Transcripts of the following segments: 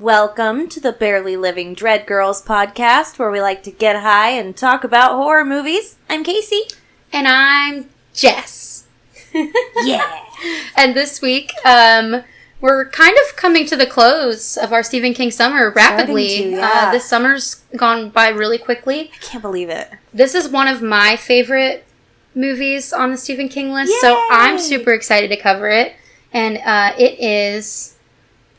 Welcome to the Barely Living Dread Girls podcast, where we like to get high and talk about horror movies. I'm Casey. And I'm Jess. Yeah. And this week, we're kind of coming to the close of our Stephen King summer rapidly. This summer's gone by really quickly. I can't believe it. This is one of my favorite movies on the Stephen King list, Yay! so I'm super excited to cover it. And it is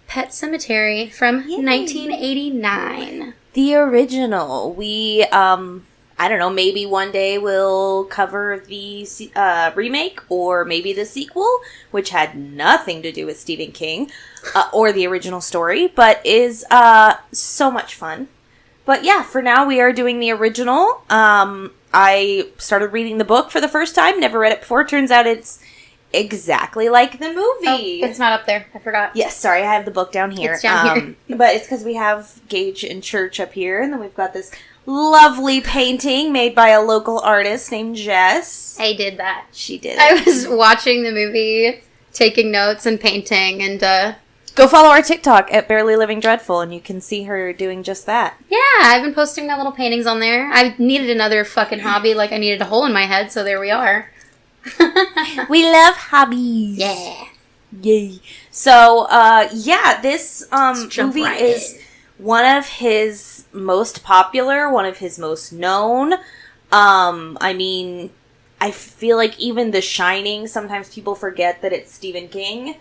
Pet Sematary from 1989. The original. We, I don't know, maybe one day we'll cover the remake or maybe the sequel, which had nothing to do with Stephen King or the original story, but is so much fun. But yeah, for now we are doing the original. I started reading the book for the first time, never read it before. Turns out it's exactly like the movie. Oh, it's not up there. I forgot. Yes, sorry, I have the book down here. It's down here. But it's because we have Gage and Church up here, and then we've got this lovely painting made by a local artist named Jess. I did that. She did it. I was watching the movie, taking notes and painting, and Go follow our TikTok at Barely Living Dreadful, and you can see her doing just that. yeah, I've been posting my little paintings on there. I needed another fucking hobby, like I needed a hole in my head, so there we are. We love hobbies. Yeah. Yay. So, this movie right is one of his most popular, one of his most known. I mean, I feel like even The Shining, sometimes people forget that it's Stephen King.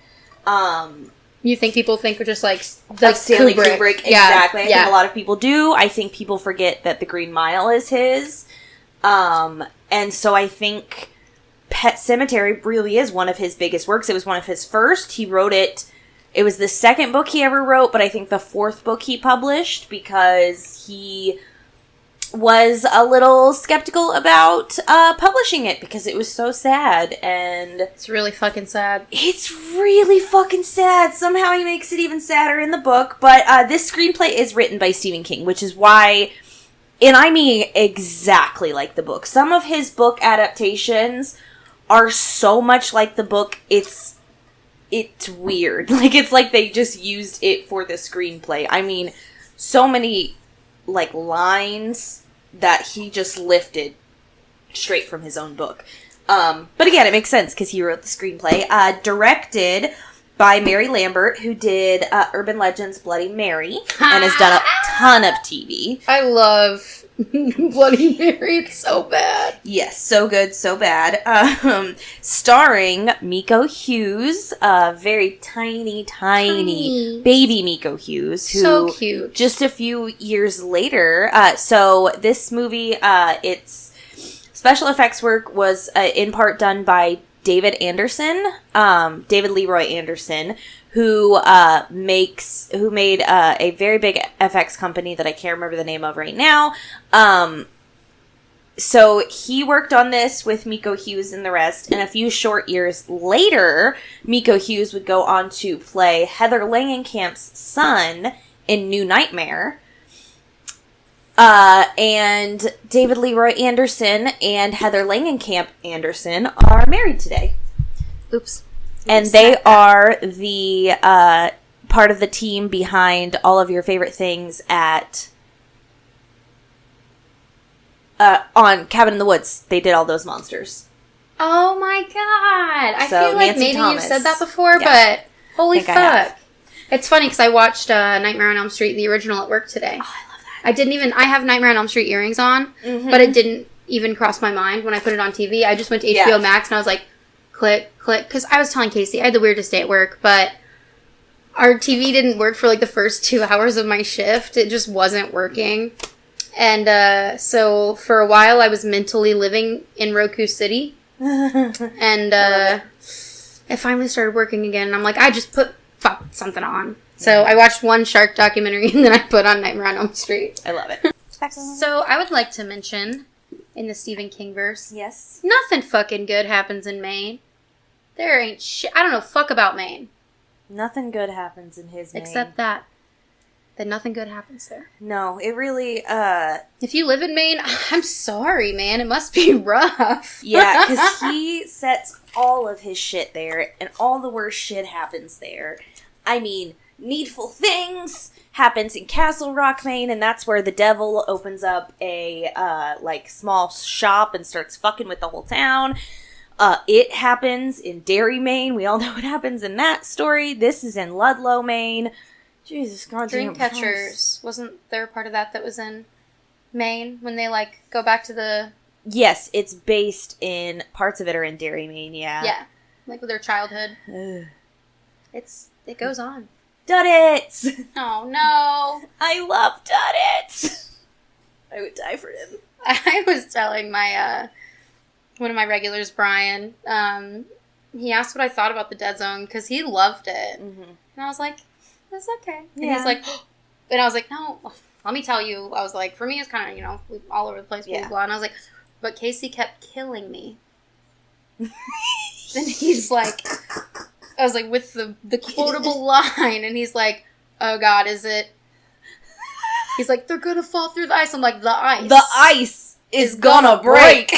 You think people think we're just like Stanley Kubrick. Yeah. Exactly. I think a lot of people do. I think people forget that The Green Mile is his. And so I think Pet Sematary really is one of his biggest works. It was one of his first. He wrote it. It was the second book he ever wrote, but I think the fourth book he published because he was a little skeptical about publishing it because it was so sad, and It's really fucking sad. it's really fucking sad. Somehow he makes it even sadder in the book, but this screenplay is written by Stephen King, which is why, and I mean exactly like the book. Some of his book adaptations are so much like the book, it's weird. Like, it's like they just used it for the screenplay. I mean, so many, like, lines that he just lifted straight from his own book. But again, it makes sense because he wrote the screenplay. Directed by Mary Lambert, who did Urban Legends Bloody Mary, and has done a ton of TV. I love Bloody Mary. It's so bad. Yes, so good, so bad. Starring Miko Hughes, very tiny baby Miko Hughes, who So cute. just a few years later. So this movie, its special effects work was in part done by David Leroy Anderson, who made a very big FX company that I can't remember the name of right now. So he worked on this with Miko Hughes and the rest, and a few short years later, Miko Hughes would go on to play Heather Langenkamp's son in New Nightmare. And David Leroy Anderson and Heather Langenkamp Anderson are married today. Oops. And they are the part of the team behind all of your favorite things at on Cabin in the Woods. They did all those monsters. Oh my god. I So, feel like Nancy maybe Thomas. you've said that before, Yeah. but holy Think I have. fuck. It's funny because I watched Nightmare on Elm Street, the original, at work today. Oh, I love that. I have Nightmare on Elm Street earrings on, Mhm. but it didn't even cross my mind when I put it on TV. I just went to HBO Max and I was like, click, click. Because I was telling Casey, I had the weirdest day at work, but our TV didn't work for like the first 2 hours of my shift. It just wasn't working. And so for a while I was mentally living in Roku City. And it finally started working again. And I'm like, I just put something on. So I watched one shark documentary and then I put on Nightmare on Elm Street. I love it. So I would like to mention in the Stephen King verse, Yes. nothing fucking good happens in Maine. There ain't shit. I don't know fuck about Maine. Nothing good happens in his name. Except that nothing good happens there. No, it really, If you live in Maine, I'm sorry, man. It must be rough. yeah, because he sets all of his shit there, and all the worst shit happens there. I mean, needful things happens in Castle Rock, Maine, and that's where the devil opens up a, small shop and starts fucking with the whole town. It happens in Derry, Maine. We all know what happens in that story. This is in Ludlow, Maine. Jesus, goddamn. Dreamcatchers. Wasn't there a part of that was in Maine when they, go back to the... Yes, it's based in... Parts of it are in Derry, Maine, yeah. Yeah. With their childhood. It goes on. Duddits! Oh, no. I love Duddits! I would die for him. I was telling my, one of my regulars, Brian, he asked what I thought about the Dead Zone, because he loved it. Mm-hmm. And I was like, that's okay. And he's like, and I was like, no, let me tell you. I was like, for me, it's kind of, all over the place, blah, blah. And I was like, but Casey kept killing me. And he's like... I was like, with the quotable line, and he's like, oh God, is it? He's like, they're gonna fall through the ice. I'm like, the ice. The ice is gonna break.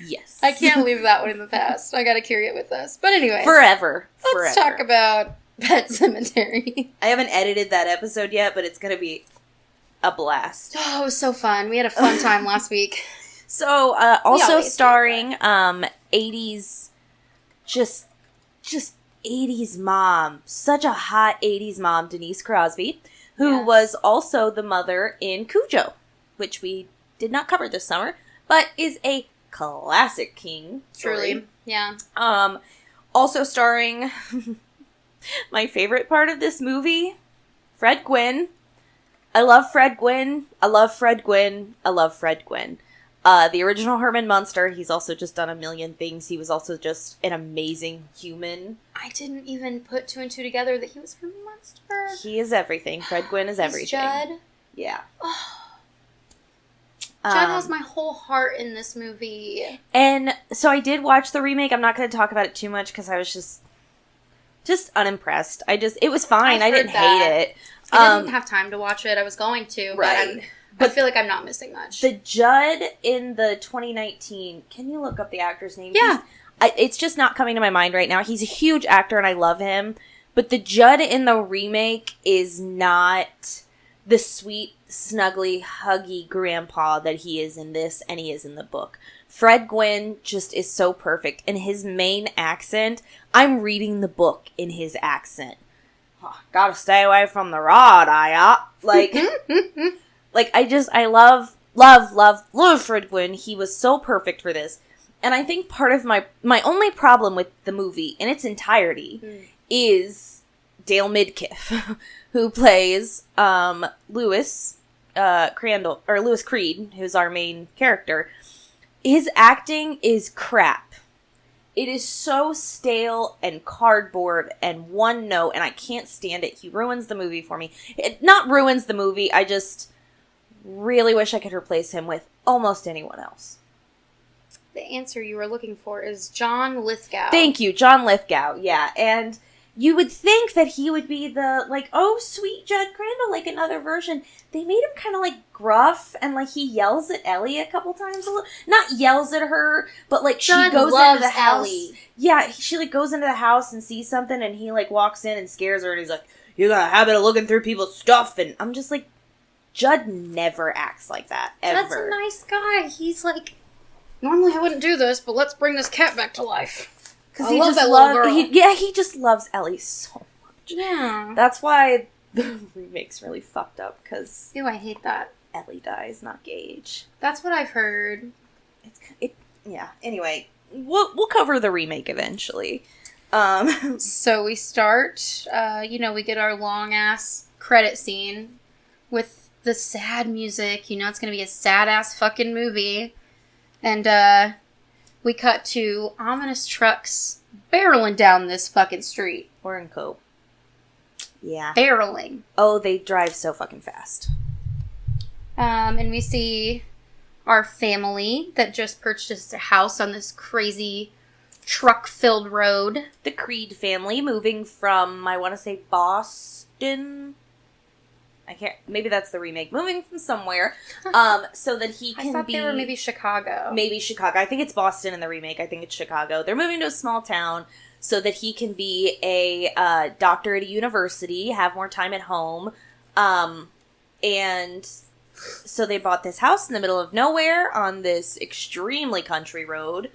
Yes. I can't leave that one in the past. I gotta carry it with us. But anyway. Forever. Let's talk about Pet Sematary. I haven't edited that episode yet, but it's gonna be a blast. Oh, it was so fun. We had a fun time last week. So, also starring, 80s, just 80s mom. Such a hot 80s mom, Denise Crosby, who was also the mother in Cujo, which we did not cover this summer, but is a classic King story. Truly, yeah. Also starring my favorite part of this movie, Fred Gwynne. I love Fred Gwynne. I love Fred Gwynne. I love Fred Gwynne. The original Herman Munster, he's also just done a million things. He was also just an amazing human. I didn't even put two and two together that he was Herman Munster. He is everything. Fred Gwynne is everything. Judd. Yeah. Oh. Judd has my whole heart in this movie. And so I did watch the remake. I'm not going to talk about it too much because I was just unimpressed. It was fine. I didn't hate it. I didn't have time to watch it. I was going to, right. But I feel like I'm not missing much. The Judd in the 2019... Can you look up the actor's name? Yeah. It's just not coming to my mind right now. He's a huge actor and I love him. But the Judd in the remake is not the sweet, snuggly, huggy grandpa that he is in this and he is in the book. Fred Gwynne just is so perfect. And his Maine accent, I'm reading the book in his accent. Oh, gotta stay away from the rod, I love Fred Gwynne. He was so perfect for this. And I think part of my only problem with the movie in its entirety is Dale Midkiff, who plays Lewis Creed, who's our main character. His acting is crap. It is so stale and cardboard and one note, and I can't stand it. He ruins the movie for me. It not ruins the movie, I just really wish I could replace him with almost anyone else. The answer you were looking for is John Lithgow. Thank you, John Lithgow, yeah. And you would think that he would be the, oh, sweet Judd Crandall, another version. They made him kind of, gruff, and, he yells at Ellie a couple times. Not yells at her, but, Judd she goes loves into the house. Ellie. Yeah, she, goes into the house and sees something, and he, walks in and scares her, and he's like, you got a habit of looking through people's stuff, and I'm just Judd never acts like that, ever. Judd's a nice guy. He's normally I wouldn't do this, but let's bring this cat back to life. Because he just loves he just loves Ellie so much. Yeah. That's why the remake's really fucked up, because... Ew, I hate that. Ellie dies, not Gage. That's what I've heard. Yeah. Anyway, we'll cover the remake eventually. So we start, we get our long-ass credit scene with the sad music. It's going to be a sad-ass fucking movie. And, we cut to ominous trucks barreling down this fucking street. We're in Cope. Yeah. Barreling. Oh, they drive so fucking fast. And we see our family that just purchased a house on this crazy truck-filled road. The Creed family moving from, I want to say, Boston? I can't. Maybe that's the remake. Moving from somewhere, so that he can I thought they were maybe Chicago. Maybe Chicago. I think it's Boston in the remake. I think it's Chicago. They're moving to a small town so that he can be a doctor at a university, have more time at home, and so they bought this house in the middle of nowhere on this extremely country road.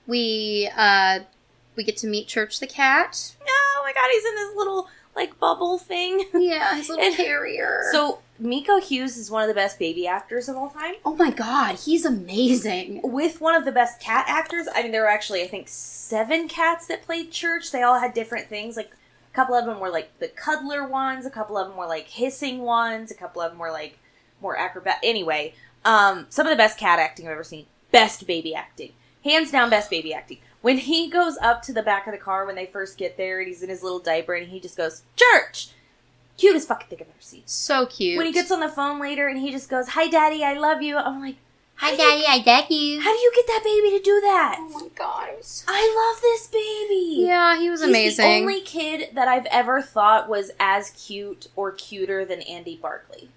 We get to meet Church the cat. Oh my god, he's in his little, like, bubble thing. Yeah, his little carrier. So, Miko Hughes is one of the best baby actors of all time. Oh my god, he's amazing. With one of the best cat actors. I mean, there were actually, I think, 7 cats that played Church. They all had different things. Like, a couple of them were, like, the cuddler ones. A couple of them were, like, hissing ones. A couple of them were, like, more acrobat. Anyway, some of the best cat acting I've ever seen. Best baby acting. Hands down, best baby acting. When he goes up to the back of the car when they first get there, and he's in his little diaper, and he just goes, Church! Cutest fucking thing I've ever seen. So cute. When he gets on the phone later, and he just goes, Hi, Daddy, I love you. I'm like, Hi, Daddy, I love you. How do you get that baby to do that? Oh my god. I love this baby. Yeah, he was amazing. He's the only kid that I've ever thought was as cute or cuter than Andy Barclay.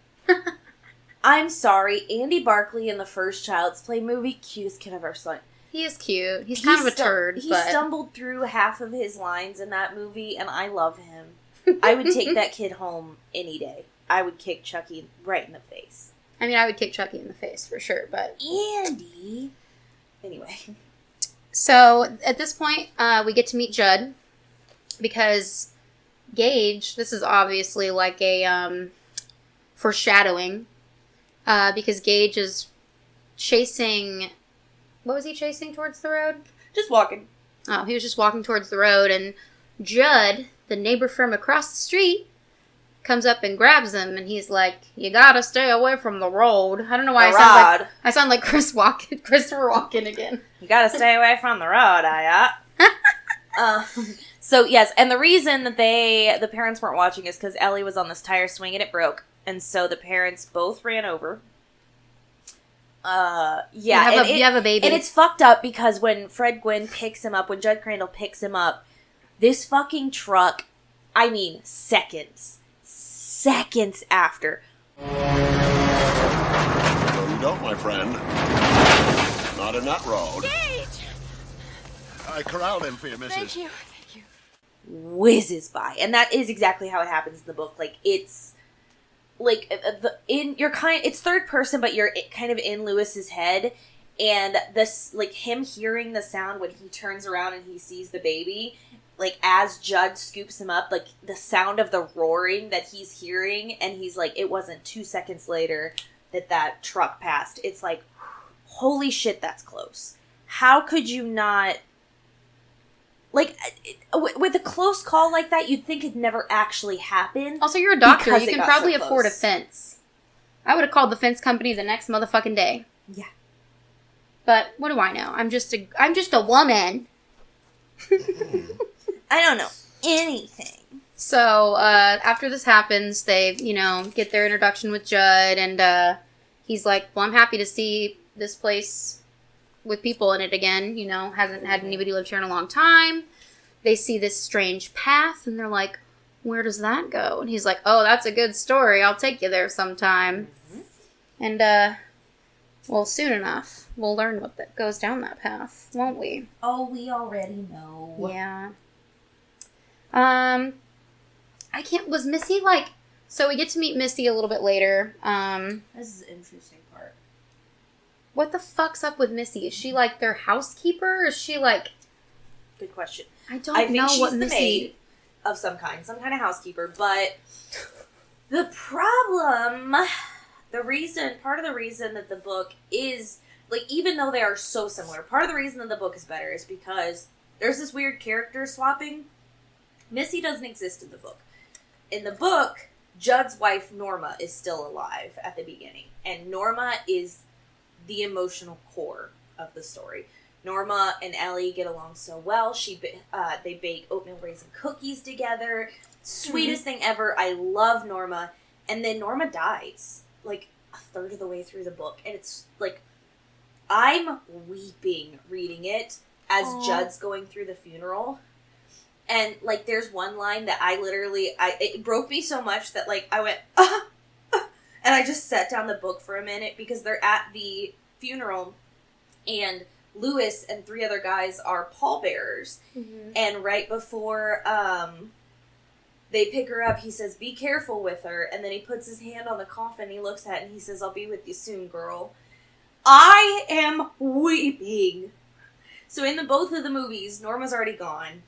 I'm sorry, Andy Barclay in the first Child's Play movie, cutest kid I've ever seen. He is cute. He's kind of a turd, He but... stumbled through half of his lines in that movie, and I love him. I would take that kid home any day. I would kick Chucky right in the face. I mean, I would kick Chucky in the face, for sure, but... Andy! Anyway. So, at this point, we get to meet Judd, because Gage, this is obviously like a, foreshadowing, because Gage is chasing... What was he chasing towards the road? Just walking. Oh, he was just walking towards the road, and Judd, the neighbor from across the street, comes up and grabs him, and he's like, "You gotta stay away from the road." I don't know why I sound like Christopher Walken again. You gotta stay away from the road, So yes, and the reason that the parents weren't watching is because Ellie was on this tire swing and it broke, and so the parents both ran over. You have a baby. And it's fucked up because when Fred Gwynne picks him up, when Judd Crandall picks him up, this fucking truck, I mean, seconds after. No, you don't, my friend. Not in that road. Gage! I corralled him for you, missus. Thank you. Whizzes by. And that is exactly how it happens in the book. Like, it's... Like, it's third person, but you're kind of in Lewis's head, and this, like, him hearing the sound when he turns around and he sees the baby, like, as Judd scoops him up, like, the sound of the roaring that he's hearing, and he's like, it wasn't 2 seconds later that truck passed. It's like, holy shit, that's close. How could you not... Like, with a close call like that, you'd think it'd never actually happen. Also, you're a doctor. You can probably afford a fence. I would have called the fence company the next motherfucking day. Yeah. But what do I know? I'm just a woman. I don't know anything. So, after this happens, they, get their introduction with Judd, and he's like, well, I'm happy to see this place with people in it again, hasn't had anybody lived here in a long time. They see this strange path, and they're like, where does that go? And he's like, oh, that's a good story. I'll take you there sometime. Mm-hmm. And, well, soon enough, we'll learn what that goes down that path, won't we? Oh, we already know. Yeah. Was Missy, so we get to meet Missy a little bit later. This is an interesting part. What the fuck's up with Missy? Is she, their housekeeper? Or is she, Good question. I think know she's what the Missy... maid of some kind of housekeeper, but the problem, part of the reason that the book is, even though they are so similar, part of the reason that the book is better is because there's this weird character swapping. Missy doesn't exist in the book. In the book, Judd's wife, Norma, is still alive at the beginning, and Norma is the emotional core of the story. Norma and Ellie get along so well. They bake oatmeal raisin cookies together. Sweetest thing ever. I love Norma. And then Norma dies, a third of the way through the book. And it's, I'm weeping reading it as Judd's going through the funeral. And, like, there's one line that it broke me so much that, like, I went, ah, ah, and I just set down the book for a minute because they're at the funeral, and Lewis and 3 other guys are pallbearers. Mm-hmm. And right before, they pick her up, he says, be careful with her, and then he puts his hand on the coffin, he looks at it, and he says, I'll be with you soon, girl. I am weeping. So in both of the movies, Norma's already gone.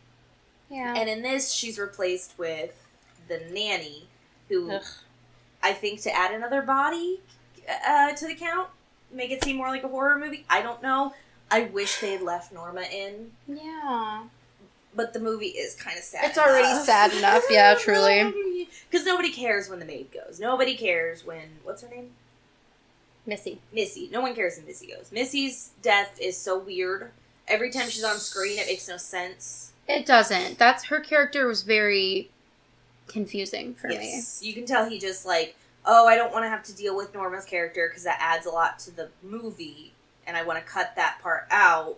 Yeah. And in this, she's replaced with the nanny, who I think to add another body to the count, make it seem more like a horror movie. I don't know. I wish they had left Norma in. Yeah. But the movie is kind of sad. It's already sad enough, yeah, truly. Because nobody cares when the maid goes. Nobody cares when... What's her name? Missy. No one cares when Missy goes. Missy's death is so weird. Every time she's on screen, it makes no sense. It doesn't. Her character was very confusing for me. You can tell he just like, oh, I don't want to have to deal with Norma's character because that adds a lot to the movie, and I want to cut that part out,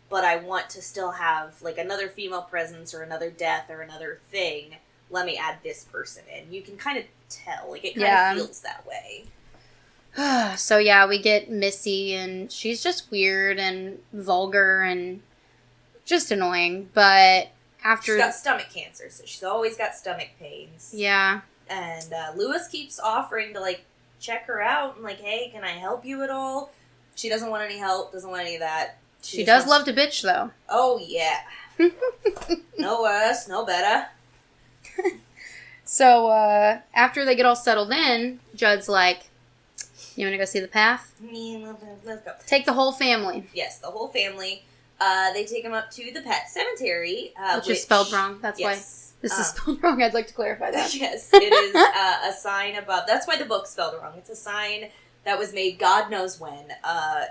but I want to still have, like, another female presence or another death or another thing. Let me add this person in. You can kind of tell. Like, it kind of feels that way. So, yeah, we get Missy, and she's just weird and vulgar and just annoying, but after... She's got stomach cancer, so she's always got stomach pains. Yeah. And Lewis keeps offering to, like, check her out and, like, hey, can I help you at all? She doesn't want any help, doesn't want any of that. She does love to bitch, though. Oh, yeah. No worse, no better. So, after they get all settled in, Judd's like, you want to go see the path? Let's go. Take the whole family. Yes, the whole family. They take him up to the pet cemetery. Which is spelled wrong. That's why this is spelled wrong. I'd like to clarify that. Yes, it is a sign above. That's why the book's spelled wrong. It's a sign that was made God knows when.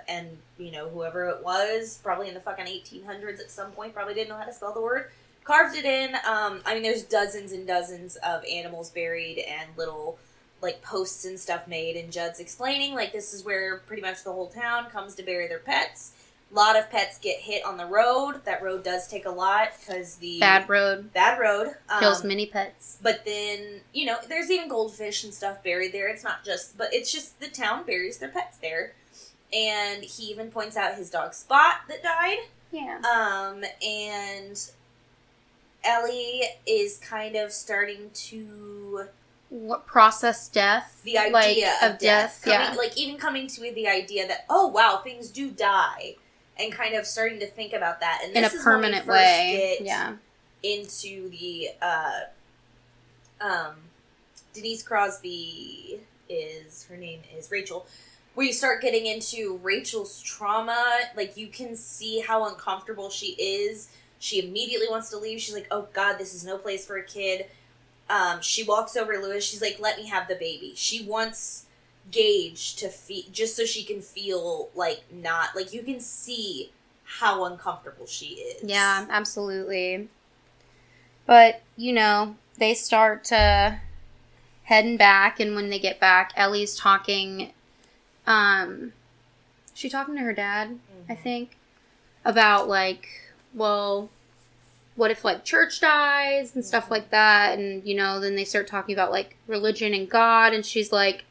And, you know, whoever it was, probably in the fucking 1800s at some point, probably didn't know how to spell the word. Carved it in. I mean, there's dozens and dozens of animals buried and little, like, posts and stuff made. And Judd's explaining, like, this is where pretty much the whole town comes to bury their pets. A lot of pets get hit on the road. That road does take a lot because the... Bad road. Kills many pets. But then, you know, there's even goldfish and stuff buried there. It's not just... But it's just the town buries their pets there. And he even points out his dog Spot that died. Yeah. And Ellie is kind of starting to... process death? The idea of death. Yeah. Like, even coming to the idea that, oh, wow, things do die. And kind of starting to think about that. And this in a permanent way. Yeah. Into the, Denise Crosby her name is Rachel. Where you start getting into Rachel's trauma. Like, you can see how uncomfortable she is. She immediately wants to leave. She's like, oh, God, this is no place for a kid. She walks over to Lewis. She's like, let me have the baby. She wants Gage to feel, just so she can feel, like, not, like, you can see how uncomfortable she is. Yeah, absolutely. But, you know, they start heading back, and when they get back, Ellie's talking, she talking to her dad, I think, about, like, well, what if, like, church dies and stuff like that, and, you know, then they start talking about, like, religion and God, and she's like,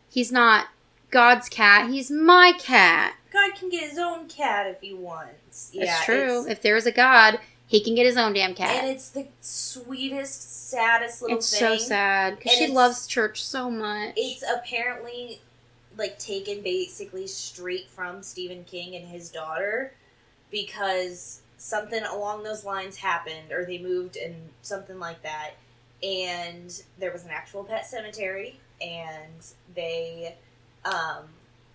he's not God's cat, he's my cat. God can get his own cat if he wants. Yeah, it's true. If there's a God, he can get his own damn cat. And it's the sweetest, saddest little thing. It's so sad, because she loves church so much. It's apparently, like, taken basically straight from Stephen King and his daughter, because something along those lines happened, or they moved and something like that, and there was an actual pet cemetery, and they,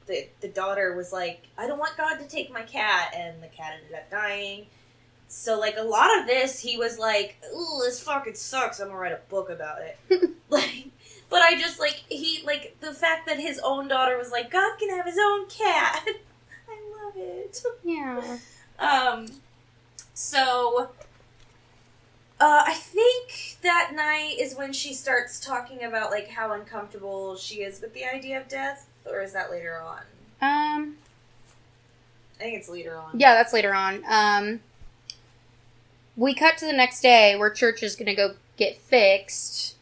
the daughter was like, I don't want God to take my cat, and the cat ended up dying. So, like, a lot of this, he was like, ooh, this fucking sucks, I'm gonna write a book about it. Like, but I just, like, the fact that his own daughter was like, God can have his own cat. I love it. Yeah. So, I think that night is when she starts talking about, like, how uncomfortable she is with the idea of death, or is that later on? I think it's later on. Yeah, that's later on. we cut to the next day where Church is going to go get fixed.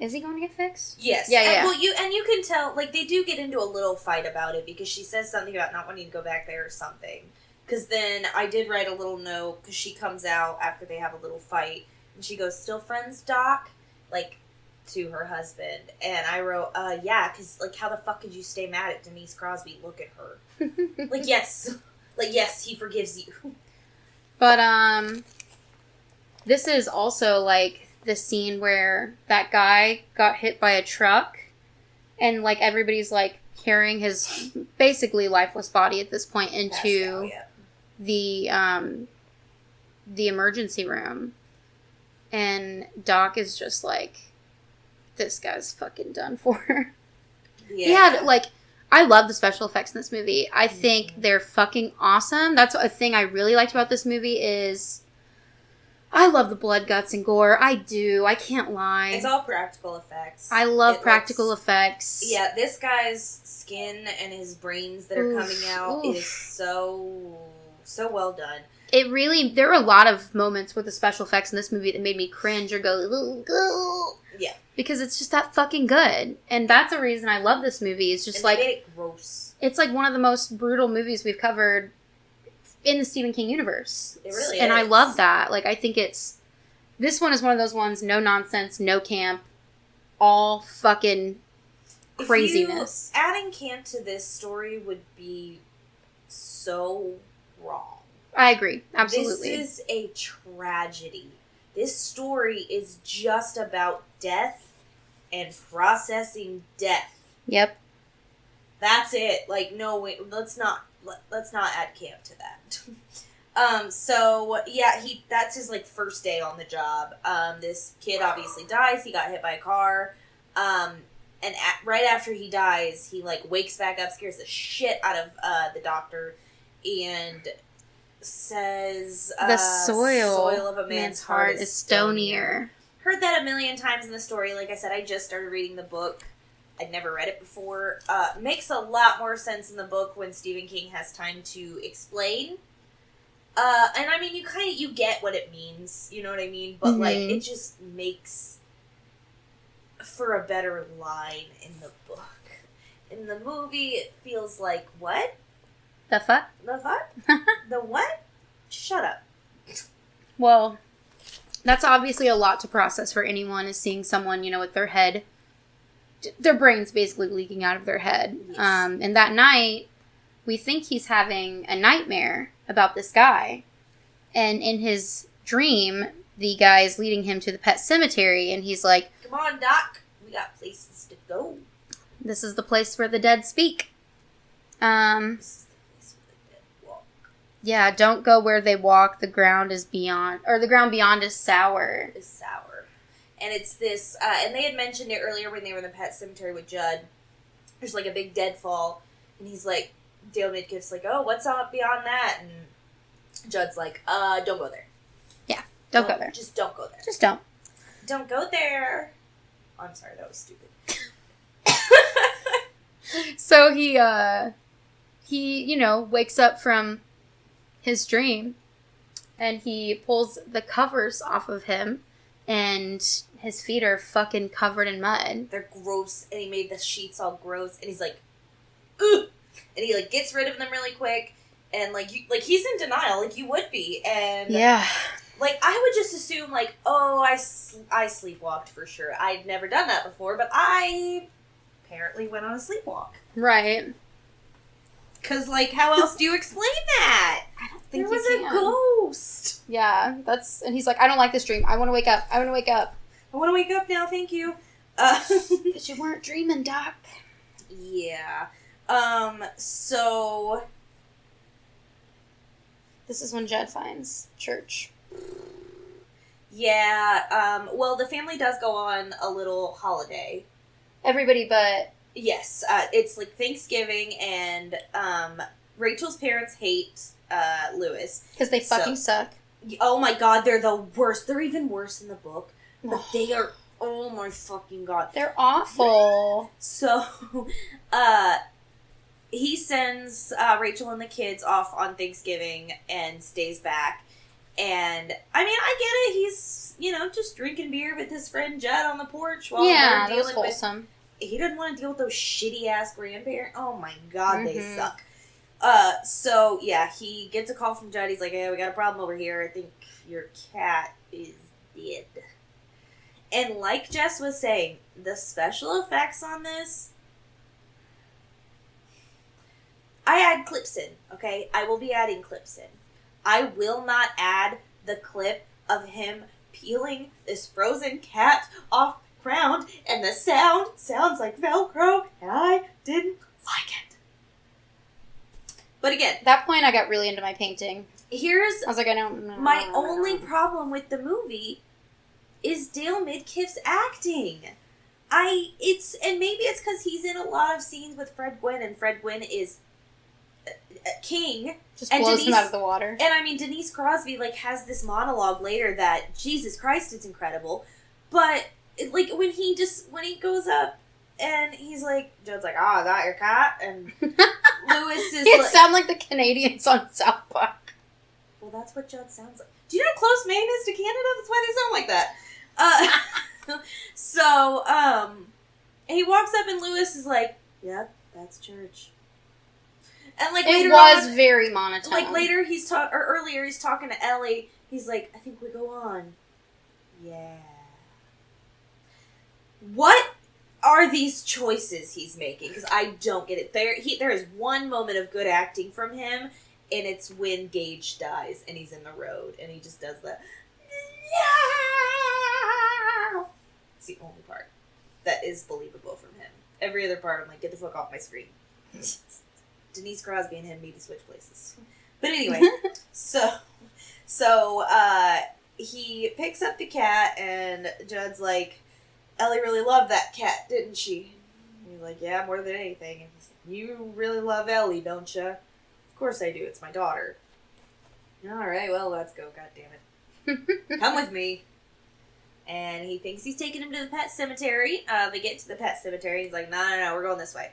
Is he going to get fixed? Yes. Yeah. Well, you can tell, like, they do get into a little fight about it because she says something about not wanting to go back there or something. Because then I did write a little note because she comes out after they have a little fight and she goes, "Still friends, Doc?" Like, to her husband. And I wrote, yeah, because, like, how the fuck could you stay mad at Denise Crosby? Look at her. Like, yes. Like, yes, he forgives you. But, this is also, like, the scene where that guy got hit by a truck and, like, everybody's, like, carrying his basically lifeless body at this point into the emergency room. And Doc is just like, this guy's fucking done for. Yeah. He had, like, I love the special effects in this movie. I think they're fucking awesome. That's a thing I really liked about this movie is I love the blood, guts, and gore. I do. I can't lie. It's all practical effects. I love practical effects. Yeah, this guy's skin and his brains that are coming out is so well done. It really, there were a lot of moments with the special effects in this movie that made me cringe or go, yeah. Because it's just that fucking good. And that's a reason I love this movie. It's just like, they made it gross. It's like one of the most brutal movies we've covered in the Stephen King universe. It really is. And I love that. Like, I think this one is one of those ones, no nonsense, no camp, all fucking craziness. Adding camp to this story would be so wrong. I agree. Absolutely. This is a tragedy. This story is just about death and processing death. Yep. That's it. Like, no, wait, let's not add camp to that. So, yeah, that's his, like, first day on the job. This kid obviously dies. He got hit by a car. And right after he dies, he, like, wakes back up, scares the shit out of, the doctor, and says, the soil of a man's heart is stonier. Heard that a million times in the story. Like I said, I just started reading the book. I'd never read it before. Makes a lot more sense in the book when Stephen King has time to explain. And I mean, you get what it means, you know what I mean? But, like, it just makes for a better line in the book. In the movie, it feels like, what? The fuck? The fuck? The what? Shut up. Well, that's obviously a lot to process for anyone, is seeing someone, with their brain's basically leaking out of their head. Yes. And that night, we think he's having a nightmare about this guy. And in his dream, the guy is leading him to the pet cemetery, and he's like, "Come on, Doc. We got places to go. This is the place where the dead speak." Yeah, don't go where they walk. The ground beyond is sour. Is sour. And it's this, and they had mentioned it earlier when they were in the pet cemetery with Judd. There's, like, a big deadfall, and he's like, Dale Midkiff's like, "Oh, what's up beyond that?" And Judd's like, don't go there. Yeah, don't go there. Just don't go there. Just don't. Don't go there. Oh, I'm sorry, that was stupid. So he wakes up from his dream, and he pulls the covers off of him, and his feet are fucking covered in mud. They're gross, and he made the sheets all gross, and he's like, "Ugh!" And he, like, gets rid of them really quick, and, like, he's in denial, like you would be, and yeah, like, I would just assume, like, oh, I sleepwalked for sure. I'd never done that before, but I apparently went on a sleepwalk. Right. Because, like, how else do you explain that? I don't think there was a ghost. Yeah, and he's like, "I don't like this dream. I want to wake up. I want to wake up. I want to wake up now, thank you." But you weren't dreaming, Doc. Yeah. So this is when Judd finds Church. Yeah, well, the family does go on a little holiday. Everybody but... Yes, it's, like, Thanksgiving, and, Rachel's parents hate, Lewis. Because they fucking suck. Oh my god, they're the worst. They're even worse in the book. But they are, oh my fucking god. They're awful. So, he sends, Rachel and the kids off on Thanksgiving and stays back. And, I mean, I get it. He's, just drinking beer with his friend Judd on the porch while that they're was dealing wholesome. with... He doesn't want to deal with those shitty-ass grandparents. Oh, my God, they suck. So, yeah, he gets a call from Judd. He's like, hey, we got a problem over here. I think your cat is dead. And like Jess was saying, the special effects on this... I add clips in, okay? I will be adding clips in. I will not add the clip of him peeling this frozen cat off the ground, and the sound sounds like Velcro, and I didn't like it. But again... At that point, I got really into my painting. I was like, I don't know. My only problem with the movie is Dale Midkiff's acting. And maybe it's because he's in a lot of scenes with Fred Gwynne, and Fred Gwynne is... king. Just blows him out of the water. And I mean, Denise Crosby, has this monologue later that, Jesus Christ, it's incredible. But, when he goes up and he's like, Judd's like, is that your cat? And Lewis is It sound like the Canadians on South Park. Well, that's what Judd sounds like. Do you know how close Maine is to Canada? That's why they sound like that. So, he walks up and Lewis is like, yep, that's church. And later it was very monotone. Later earlier he's talking to Ellie. He's like, I think we go on. Yeah. What are these choices he's making? Because I don't get it. There is one moment of good acting from him, and it's when Gage dies and he's in the road and he just does the yeah. It's the only part that is believable from him. Every other part, I'm like, get the fuck off my screen. Denise Crosby and him need to switch places. But anyway, so he picks up the cat, and Judd's like, Ellie really loved that cat, didn't she? And he's like, yeah, more than anything. And he's like, you really love Ellie, don't you? Of course I do. It's my daughter. All right, well, let's go. God damn it. Come with me. And he thinks he's taking him to the pet cemetery. They get to the pet cemetery. He's like, no, we're going this way.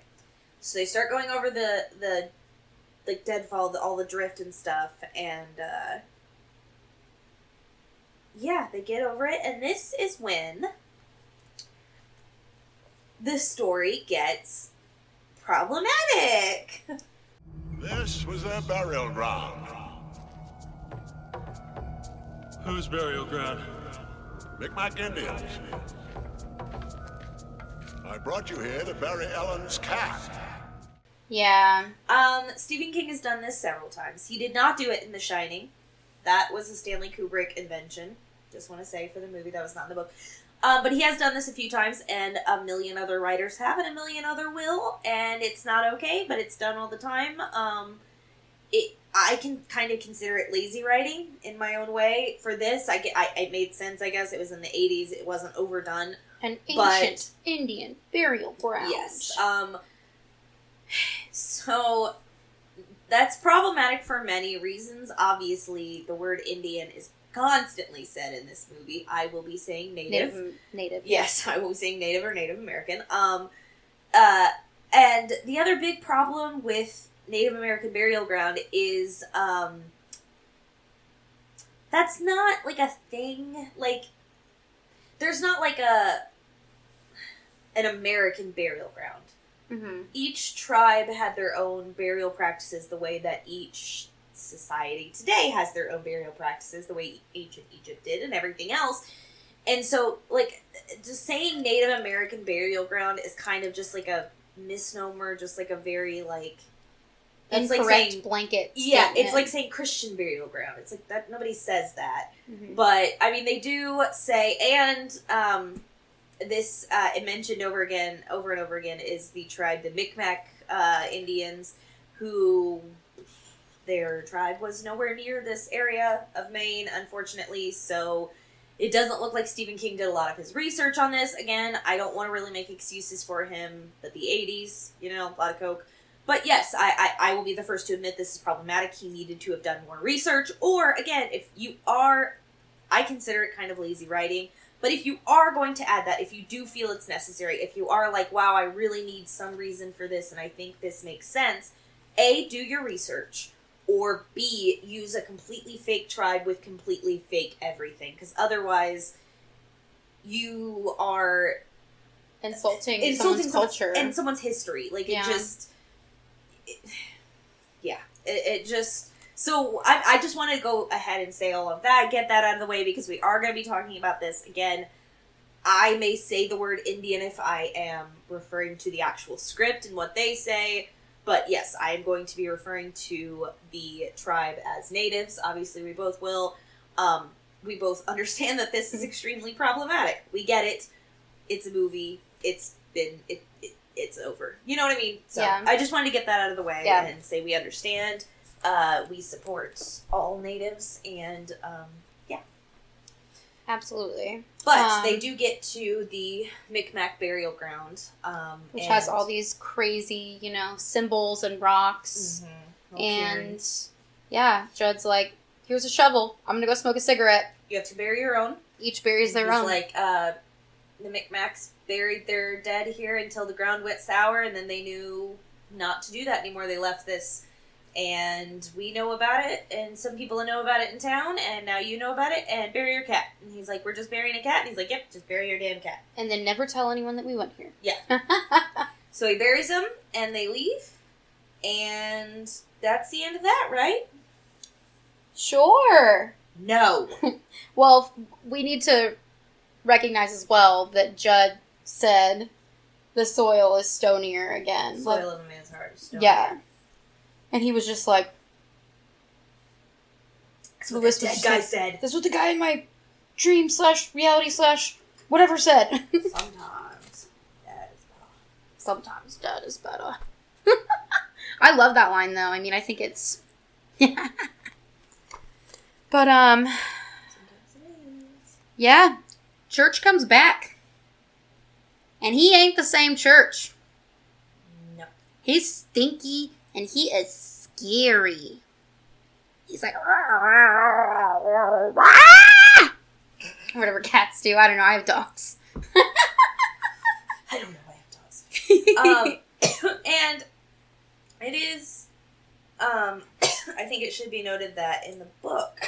So they start going over the deadfall, all the drift and stuff, and, yeah, they get over it, and this is when the story gets problematic. This was their burial ground. Whose burial ground? Micmac Indians. I brought you here to bury Ellen's cat. Yeah. Stephen King has done this several times. He did not do it in The Shining. That was a Stanley Kubrick invention. Just want to say for the movie, that was not in the book. But he has done this a few times, and a million other writers have, and a million other will, and it's not okay, but it's done all the time. I can kind of consider it lazy writing in my own way. For this, it made sense, I guess. It was in the 80s. It wasn't overdone. An ancient Indian burial ground. Yes. So, that's problematic for many reasons. Obviously, the word Indian is constantly said in this movie. I will be saying native. Native. Yes, I will be saying native or Native American. And the other big problem with Native American burial ground is, that's not, a thing. There's not, an American burial ground. Mm-hmm. Each tribe had their own burial practices the way that each society today has their own burial practices, the way ancient Egypt did and everything else. And so, just saying Native American burial ground is kind of just a misnomer, just a very, it's incorrect saying, blanket yeah, statement. it's like saying Christian burial ground. It's that nobody says that. Mm-hmm. But, I mean, they do say, and, this, it mentioned over and over again, is the tribe, the Micmac Indians, who their tribe was nowhere near this area of Maine, unfortunately, so it doesn't look like Stephen King did a lot of his research on this. Again, I don't want to really make excuses for him, but the 80s, a lot of coke. But yes, I will be the first to admit this is problematic. He needed to have done more research, or, again, if you are, I consider it kind of lazy writing. But if you are going to add that, if you do feel it's necessary, if you are like, wow, I really need some reason for this and I think this makes sense, A, do your research. or B, use a completely fake tribe with completely fake everything. Because otherwise, you are insulting someone's culture. and someone's history. Like, it just... It just... So, I just wanted to go ahead and say all of that, get that out of the way, because we are going to be talking about this again. I may say the word Indian if I am referring to the actual script and what they say, but yes, I am going to be referring to the tribe as natives. Obviously, we both will. We both understand that this is extremely problematic. We get it. It's a movie. It's over. You know what I mean? So, I just wanted to get that out of the way and say we understand. We support all natives, and, Absolutely. But they do get to the Micmac burial ground. Which has all these crazy, symbols and rocks. Mm-hmm. And, Judd's like, here's a shovel. I'm gonna go smoke a cigarette. You have to bury your own. Each buries their own. Like, the Micmacs buried their dead here until the ground went sour, and then they knew not to do that anymore. They left this... And we know about it, and some people know about it in town, and now you know about it, and bury your cat. And he's like, we're just burying a cat? And he's like, yep, just bury your damn cat. And then never tell anyone that we went here. Yeah. So he buries them, and they leave, and that's the end of that, right? Sure. No. Well, we need to recognize as well that Judd said the soil is stonier again. Soil of a man's heart is stonier. Yeah. And he was just like... That's what the dead guy said. That's what the guy in my dream / reality / whatever said. Sometimes that is better. Sometimes that is better. I love that line, though. I mean, I think it's... But, Sometimes it is. Yeah. Church comes back. And he ain't the same Church. No. He's stinky... And he is scary. He's like... Whatever cats do. I don't know. I have dogs. I don't know. I have dogs. And it is... I think it should be noted that in the book...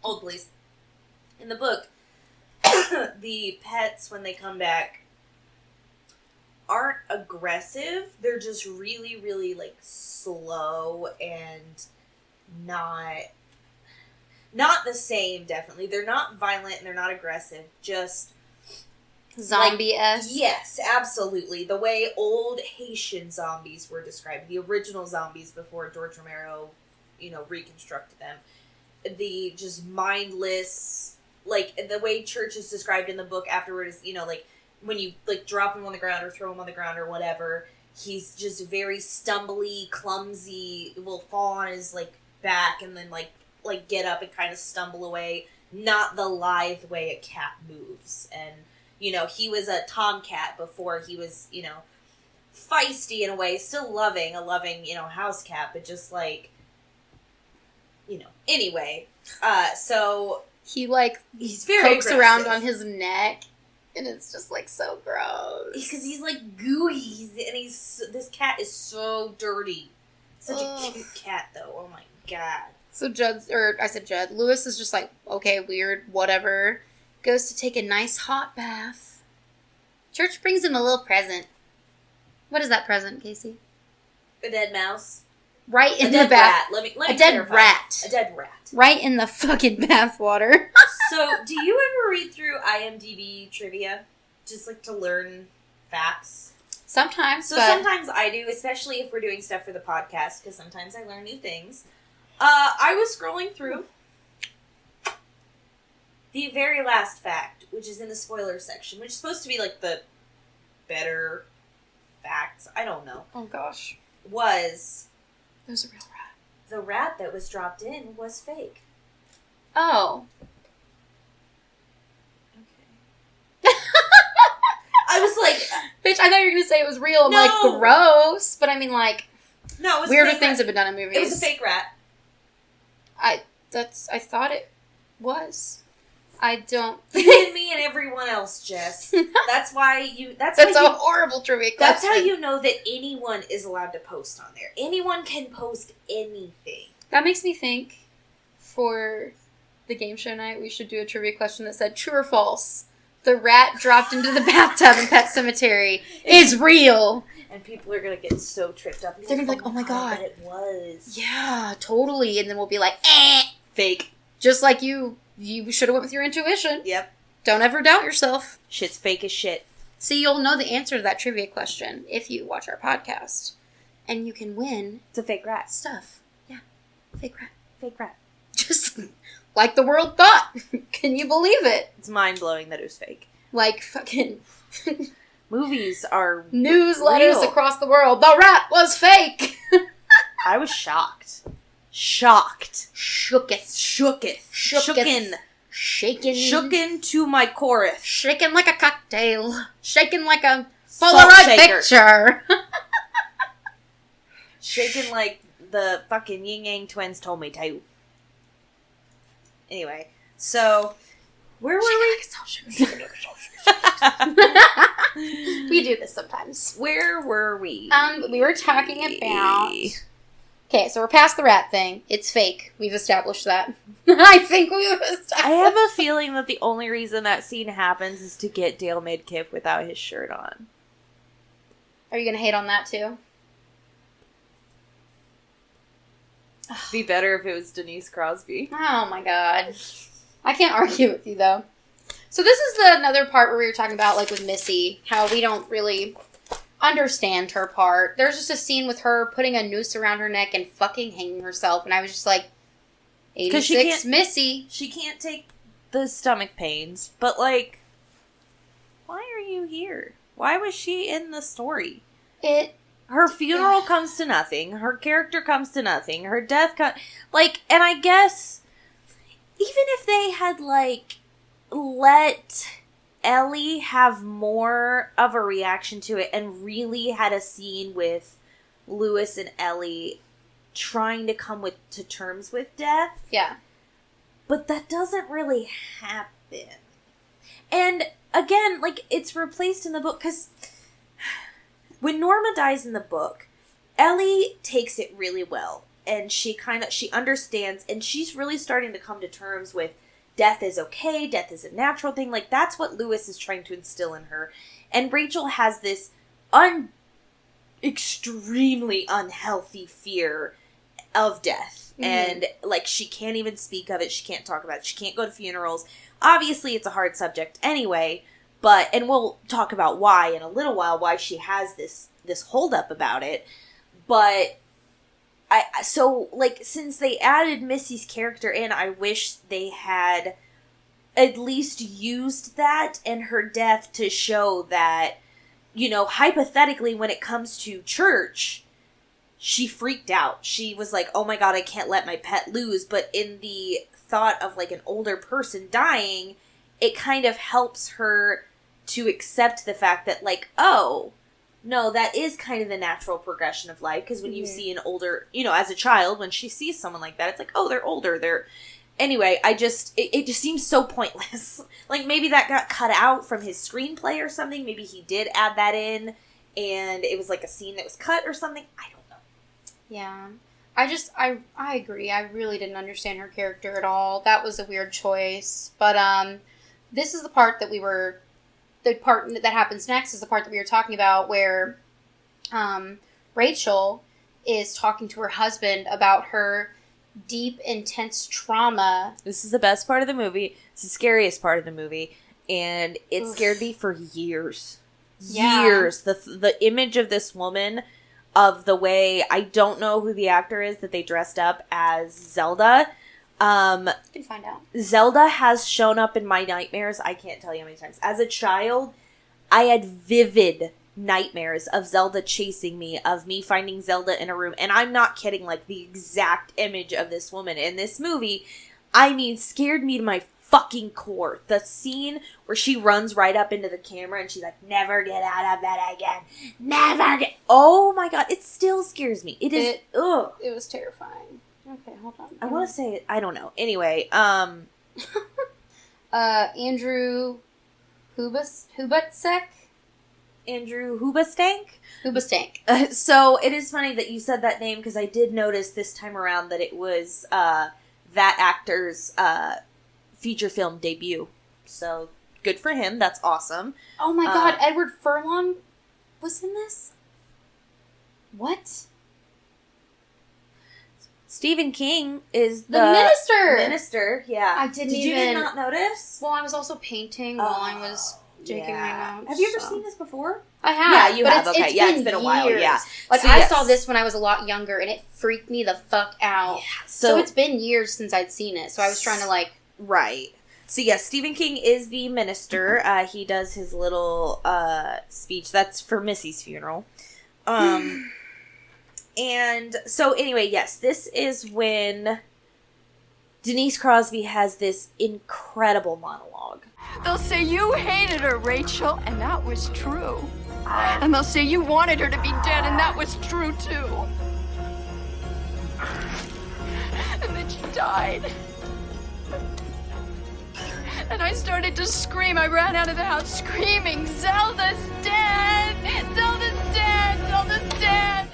Hold, please. In the book, the pets, when they come back... aren't aggressive. They're just really, really, like, slow and not the same, definitely. They're not violent and they're not aggressive. Just... Zombie-esque? Like, yes, absolutely. The way old Haitian zombies were described. The original zombies before George Romero, reconstructed them. The just mindless... Like, the way Church is described in the book afterwards, like... When you, like, drop him on the ground or throw him on the ground or whatever, he's just very stumbly, clumsy, will fall on his, like, back and then, like get up and kind of stumble away. Not the lithe way a cat moves. And, he was a tomcat before he was, feisty in a way, still a loving, house cat, but just, like, anyway. So... He's very pokes aggressive. Around on his neck. And it's just, like, so gross. Because he's, like, gooey. This cat is so dirty. Such a cute cat, though. Oh, my God. So Judd. Lewis is just like, okay, weird, whatever. Goes to take a nice hot bath. Church brings him a little present. What is that present, Casey? A dead mouse. Right in the bath. Let me a dead clarify. rat. A dead rat. Right in the fucking bath water. So, do you ever read through IMDb trivia? Just, like, to learn facts? Sometimes. Sometimes I do, especially if we're doing stuff for the podcast, because sometimes I learn new things. I was scrolling through the very last fact, which is in the spoiler section, which is supposed to be, like, the better facts. I don't know. Oh, gosh. Was... It was a real rat. The rat that was dropped in was fake. Oh. Okay. I was like... Bitch, I thought you were going to say it was real. I'm like, gross. But I mean, like... No, it was weirder things have been done in movies. It was a fake rat. I thought it was. I don't. You and me and everyone else, Jess. That's why you. That's a horrible trivia question. That's how you know that anyone is allowed to post on there. Anyone can post anything. That makes me think, for the game show night, we should do a trivia question that said, true or false, the rat dropped into the bathtub in Pet Sematary is real. And people are going to get so tripped up. They're going to be like, oh my God. It was. Yeah, totally. And then we'll be like, eh. Fake. Just like you should have went with your intuition. Yep. Don't ever doubt yourself. Shit's fake as shit. See, you'll know the answer to that trivia question if you watch our podcast. And you can win. It's a fake rat. Stuff. Yeah. Fake rat. Fake rat. Just like the world thought. Can you believe it? It's mind-blowing that it was fake. Like fucking... Movies are newsletters real. Across the world. The rat was fake. I was shocked. Shocketh. Shooken. Shooken to my chorus. Shaken like a cocktail. Shaken like a Salt Polaroid shaker. picture. Shaken like the fucking Yin Yang twins told me to. Anyway, so where were we? We do this sometimes. Where were we? We were talking about... Okay, so we're past the rat thing. It's fake. We've established that. I think we've established I have a feeling that the only reason that scene happens is to get Dale Midkiff without his shirt on. Are you going to hate on that too? It'd be better if it was Denise Crosby. Oh my God. I can't argue with you though. So this is another part where we were talking about, like, with Missy, how we don't really understand her part. There's just a scene with her putting a noose around her neck and fucking hanging herself, and I was just like, 86 Missy. She can't take the stomach pains, but, like, why are you here? Why was she in the story? Her funeral comes to nothing. Her character comes to nothing. Her death and I guess, even if they had, like, let Ellie have more of a reaction to it and really had a scene with Lewis and Ellie trying to come to terms with death. Yeah. But that doesn't really happen. And again, like, it's replaced in the book because when Norma dies in the book, Ellie takes it really well. And she understands, and she's really starting to come to terms with death is okay, death is a natural thing. Like, that's what Lewis is trying to instill in her. And Rachel has this extremely unhealthy fear of death. Mm-hmm. And, like, she can't even speak of it. She can't talk about it. She can't go to funerals. Obviously, it's a hard subject anyway. And we'll talk about why in a little while, why she has this holdup about it. But since they added Missy's character in, I wish they had at least used that and her death to show that, you know, hypothetically, when it comes to church, she freaked out. She was like, oh my God, I can't let my pet lose. But in the thought of, like, an older person dying, it kind of helps her to accept the fact that, like, oh, no, that is kind of the natural progression of life. Because when you see an older, you know, as a child, when she sees someone like that, it's like, oh, they're older. Anyway, it just seems so pointless. Like, maybe that got cut out from his screenplay or something. Maybe he did add that in, and it was like a scene that was cut or something. I don't know. Yeah. I agree. I really didn't understand her character at all. That was a weird choice. But, this is the part that the part that happens next is the part that we were talking about where Rachel is talking to her husband about her deep, intense trauma. This is the best part of the movie. It's the scariest part of the movie. And it scared me for years. Yeah. Years. The image of this woman, of the way, I don't know who the actor is that they dressed up as Zelda. You can find out. Zelda has shown up in my nightmares. I can't tell you how many times. As a child, I had vivid nightmares of Zelda chasing me, of me finding Zelda in a room. And I'm not kidding, like, the exact image of this woman in this movie, I mean, scared me to my fucking core. The scene where she runs right up into the camera and she's like, never get out of bed again. Never get... Oh my God, it still scares me. Ugh. It was terrifying. Okay, hold on. I want to say, I don't know. Anyway, Andrew Hubatsek? Andrew Hubastank? Hubastank. So it is funny that you said that name because I did notice this time around that it was that actor's feature film debut. So good for him. That's awesome. Oh my god, Edward Furlong was in this? What? Stephen King is the minister. Minister, yeah. I didn't Did even... you not notice? Well, I was also painting while I was taking my notes. Have you ever seen this before? I have. Yeah, you have. It's been a while. Yeah. Like, so, I saw this when I was a lot younger, and it freaked me the fuck out. Yeah. So it's been years since I'd seen it, so I was trying to, like... Right. So, yes, Stephen King is the minister. He does his little speech. That's for Missy's funeral. And so, anyway, yes, this is when Denise Crosby has this incredible monologue. They'll say you hated her, Rachel, and that was true. And they'll say you wanted her to be dead, and that was true, too. And then she died. And I started to scream. I ran out of the house screaming, Zelda's dead! Zelda's dead! Zelda's dead!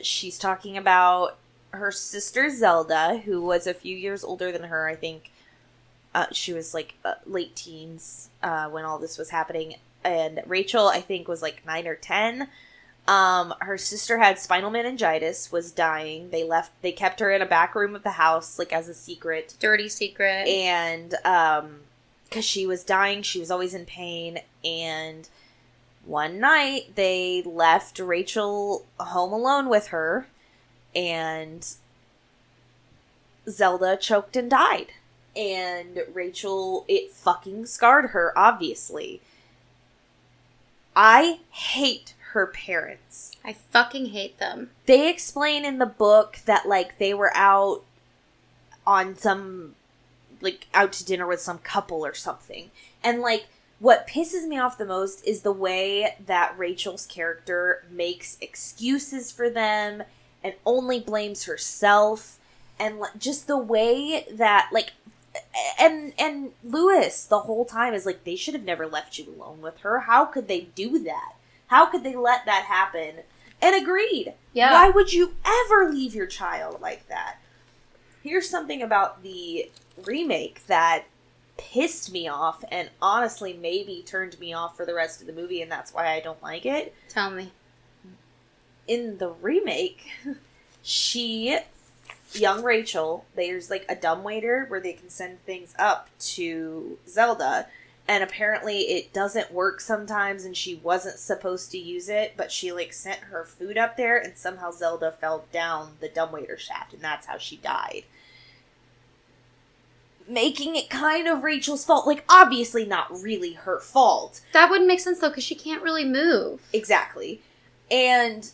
She's talking about her sister Zelda, who was a few years older than her. I think she was like late teens when all this was happening. And Rachel, I think, was like 9 or 10. Her sister had spinal meningitis, was dying. They kept her in a back room of the house, like as a secret. Dirty secret. And, cause she was dying, she was always in pain. And one night they left Rachel home alone with her, and Zelda choked and died. And Rachel, it fucking scarred her, obviously. I hate her parents. I fucking hate them. They explain in the book that, like, they were out on some, like, out to dinner with some couple or something. And, like, what pisses me off the most is the way that Rachel's character makes excuses for them and only blames herself. And just the way that, like, and Lewis the whole time is like, they should have never left you alone with her. How could they do that? How could they let that happen? And agreed. Yeah. Why would you ever leave your child like that? Here's something about the remake that pissed me off and honestly maybe turned me off for the rest of the movie, and that's why I don't like it. Tell me. In the remake, young Rachel, there's like a dumbwaiter where they can send things up to Zelda, and apparently it doesn't work sometimes, and she wasn't supposed to use it, but she like sent her food up there, and somehow Zelda fell down the dumbwaiter shaft, and that's how she died. Making it kind of Rachel's fault. Like, obviously not really her fault. That wouldn't make sense, though, because she can't really move. Exactly. And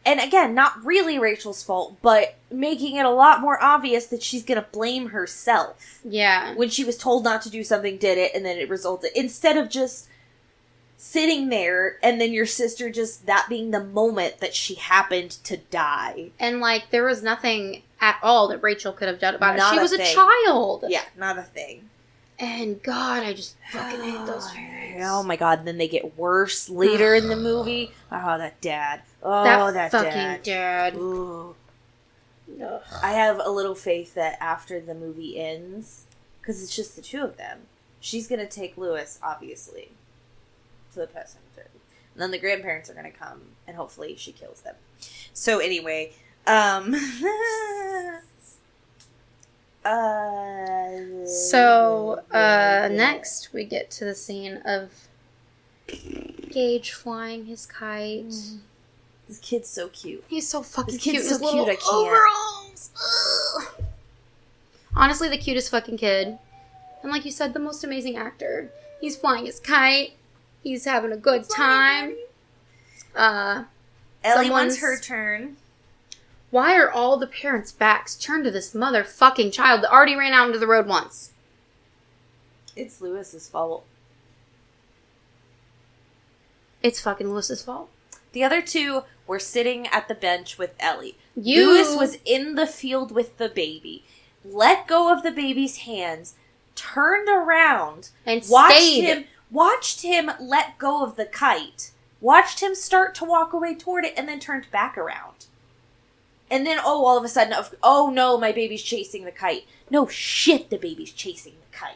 again, not really Rachel's fault, but making it a lot more obvious that she's gonna blame herself. Yeah. When she was told not to do something, did it, and then it resulted. Instead of just sitting there, and then your sister just, that being the moment that she happened to die. And, like, there was nothing at all that Rachel could have done about it. She was a thing. child. Yeah, not a thing. And, God, I just fucking hate those parents. Oh, my God. And then they get worse later in the movie. Oh, that dad. Oh, that fucking dad. Ooh. I have a little faith that after the movie ends, because it's just the two of them, she's going to take Lewis, obviously, to the pet cemetery. And then the grandparents are going to come, and hopefully she kills them. So, anyway, next we get to the scene of Gage flying his kite. This kid's so cute. He's so fucking this cute. Kid's so cute, I can't. Overalls. Honestly, the cutest fucking kid. And like you said, the most amazing actor. He's flying his kite. He's having a good time. Ellie wants her turn. Why are all the parents' backs turned to this motherfucking child that already ran out into the road once? It's Lewis's fault. It's fucking Lewis's fault. The other two were sitting at the bench with Ellie. Lewis was in the field with the baby. Let go of the baby's hands. turned around, and watched him let go of the kite, watched him start to walk away toward it, and then turned back around. And then, all of a sudden, oh no, my baby's chasing the kite. No shit, the baby's chasing the kite.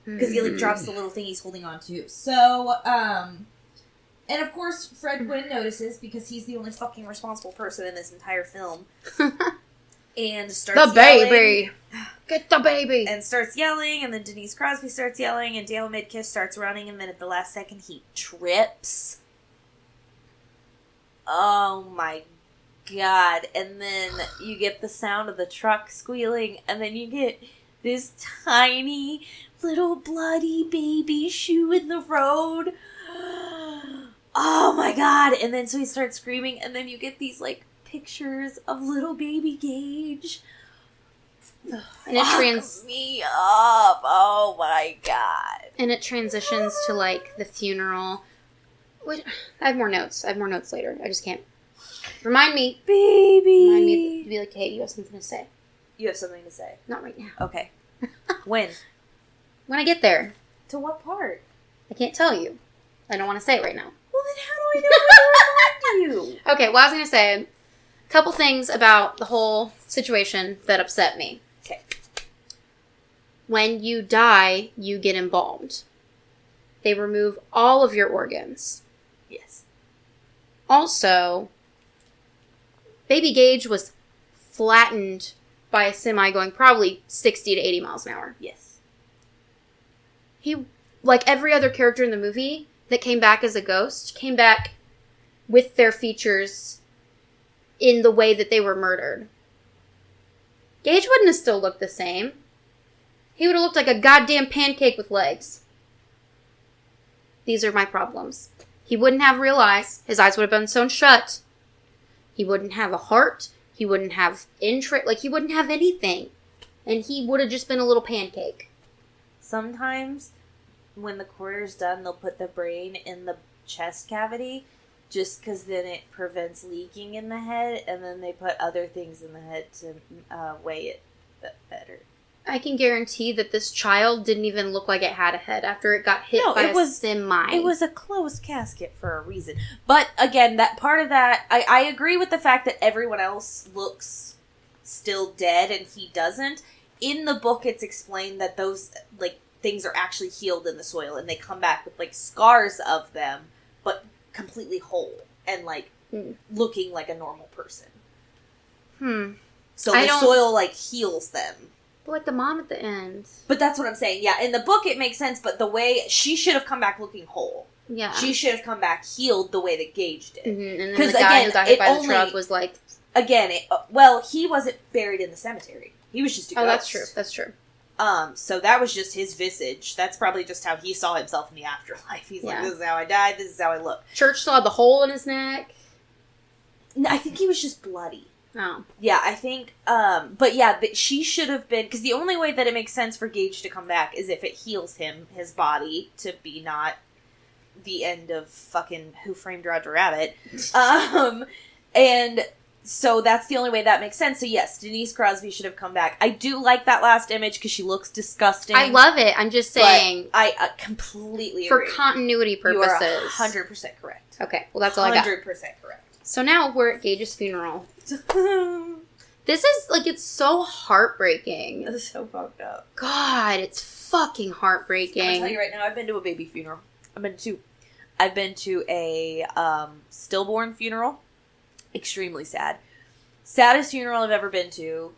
Because he, drops the little thing he's holding on to. So, and of course, Fred Gwynne notices, because he's the only fucking responsible person in this entire film. And starts yelling. The baby! Get the baby! And starts yelling, and then Denise Crosby starts yelling, and Dale Midkiff starts running, and then at the last second he trips. Oh my god. And then you get the sound of the truck squealing, and then you get this tiny little bloody baby shoe in the road. Oh my god. And then so he starts screaming, and then you get these like pictures of little baby Gage. And it me up. Oh my god. And it transitions to like the funeral. Wait, I have more notes. Later. I just can't. Remind me. Baby. Remind me to be like, hey, you have something to say. You have something to say. Not right now. Okay. When? When I get there. To what part? I can't tell you. I don't want to say it right now. Well, then how do I know when to remind you? Okay, well, I was going to say a couple things about the whole situation that upset me. Okay. When you die, you get embalmed. They remove all of your organs. Yes. Also, baby Gage was flattened by a semi going probably 60 to 80 miles an hour. Yes. He, like every other character in the movie that came back as a ghost, came back with their features in the way that they were murdered. Gage wouldn't have still looked the same. He would have looked like a goddamn pancake with legs. These are my problems. He wouldn't have real eyes. His eyes would have been sewn shut. He wouldn't have a heart. He wouldn't have he wouldn't have anything. And he would have just been a little pancake. Sometimes, when the quarter's done, they'll put the brain in the chest cavity, just because then it prevents leaking in the head, and then they put other things in the head to weigh it better. I can guarantee that this child didn't even look like it had a head after it got hit by a semi. It was a closed casket for a reason. But, again, that part of that, I agree with the fact that everyone else looks still dead and he doesn't. In the book, it's explained that those, things are actually healed in the soil, and they come back with, scars of them, but completely whole, and, looking like a normal person. So the soil, heals them. Like the mom at the end. But that's what I'm saying. Yeah, in the book it makes sense, but the way she should have come back looking whole. Yeah. She should have come back healed the way that Gage did. Mm-hmm. And then the guy who got hit by the truck was like... Again, he wasn't buried in the cemetery. He was just a ghost. Oh, that's true. So that was just his visage. That's probably just how he saw himself in the afterlife. He's like, this is how I died, this is how I look. Church still had the hole in his neck. No, I think he was just bloody. Oh. Yeah, I think, but she should have been, because the only way that it makes sense for Gage to come back is if it heals his body, to be not the end of fucking Who Framed Roger Rabbit. And so that's the only way that makes sense. So yes, Denise Crosby should have come back. I do like that last image because she looks disgusting. I love it. I'm just saying. I completely agree. For continuity purposes. You are 100% correct. Okay, well that's all I got. 100% correct. So now we're at Gage's funeral. This is, it's so heartbreaking. It's so fucked up. God, it's fucking heartbreaking. I'm tell you right now, I've been to a baby funeral. I've been to a stillborn funeral. Extremely sad. Saddest funeral I've ever been to.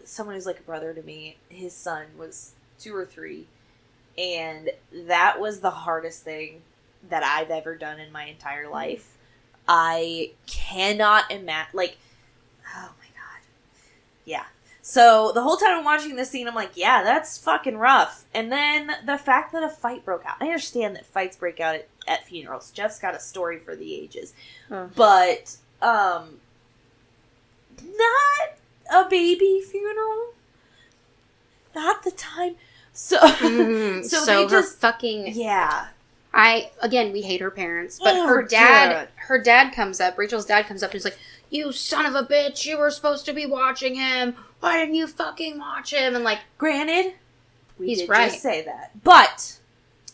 Someone who's like a brother to me, his son was 2 or 3. And that was the hardest thing that I've ever done in my entire life. I cannot imagine, oh my god. Yeah. So, the whole time I'm watching this scene, I'm like, yeah, that's fucking rough. And then, the fact that a fight broke out. I understand that fights break out at funerals. Jeff's got a story for the ages. But, not a baby funeral. Not the time. So, so they her just fucking yeah. we hate her parents, but Oh, her dad comes up. Rachel's dad comes up and he's like, "You son of a bitch! You were supposed to be watching him. Why didn't you fucking watch him?" And like, granted, he's did right. just say that, but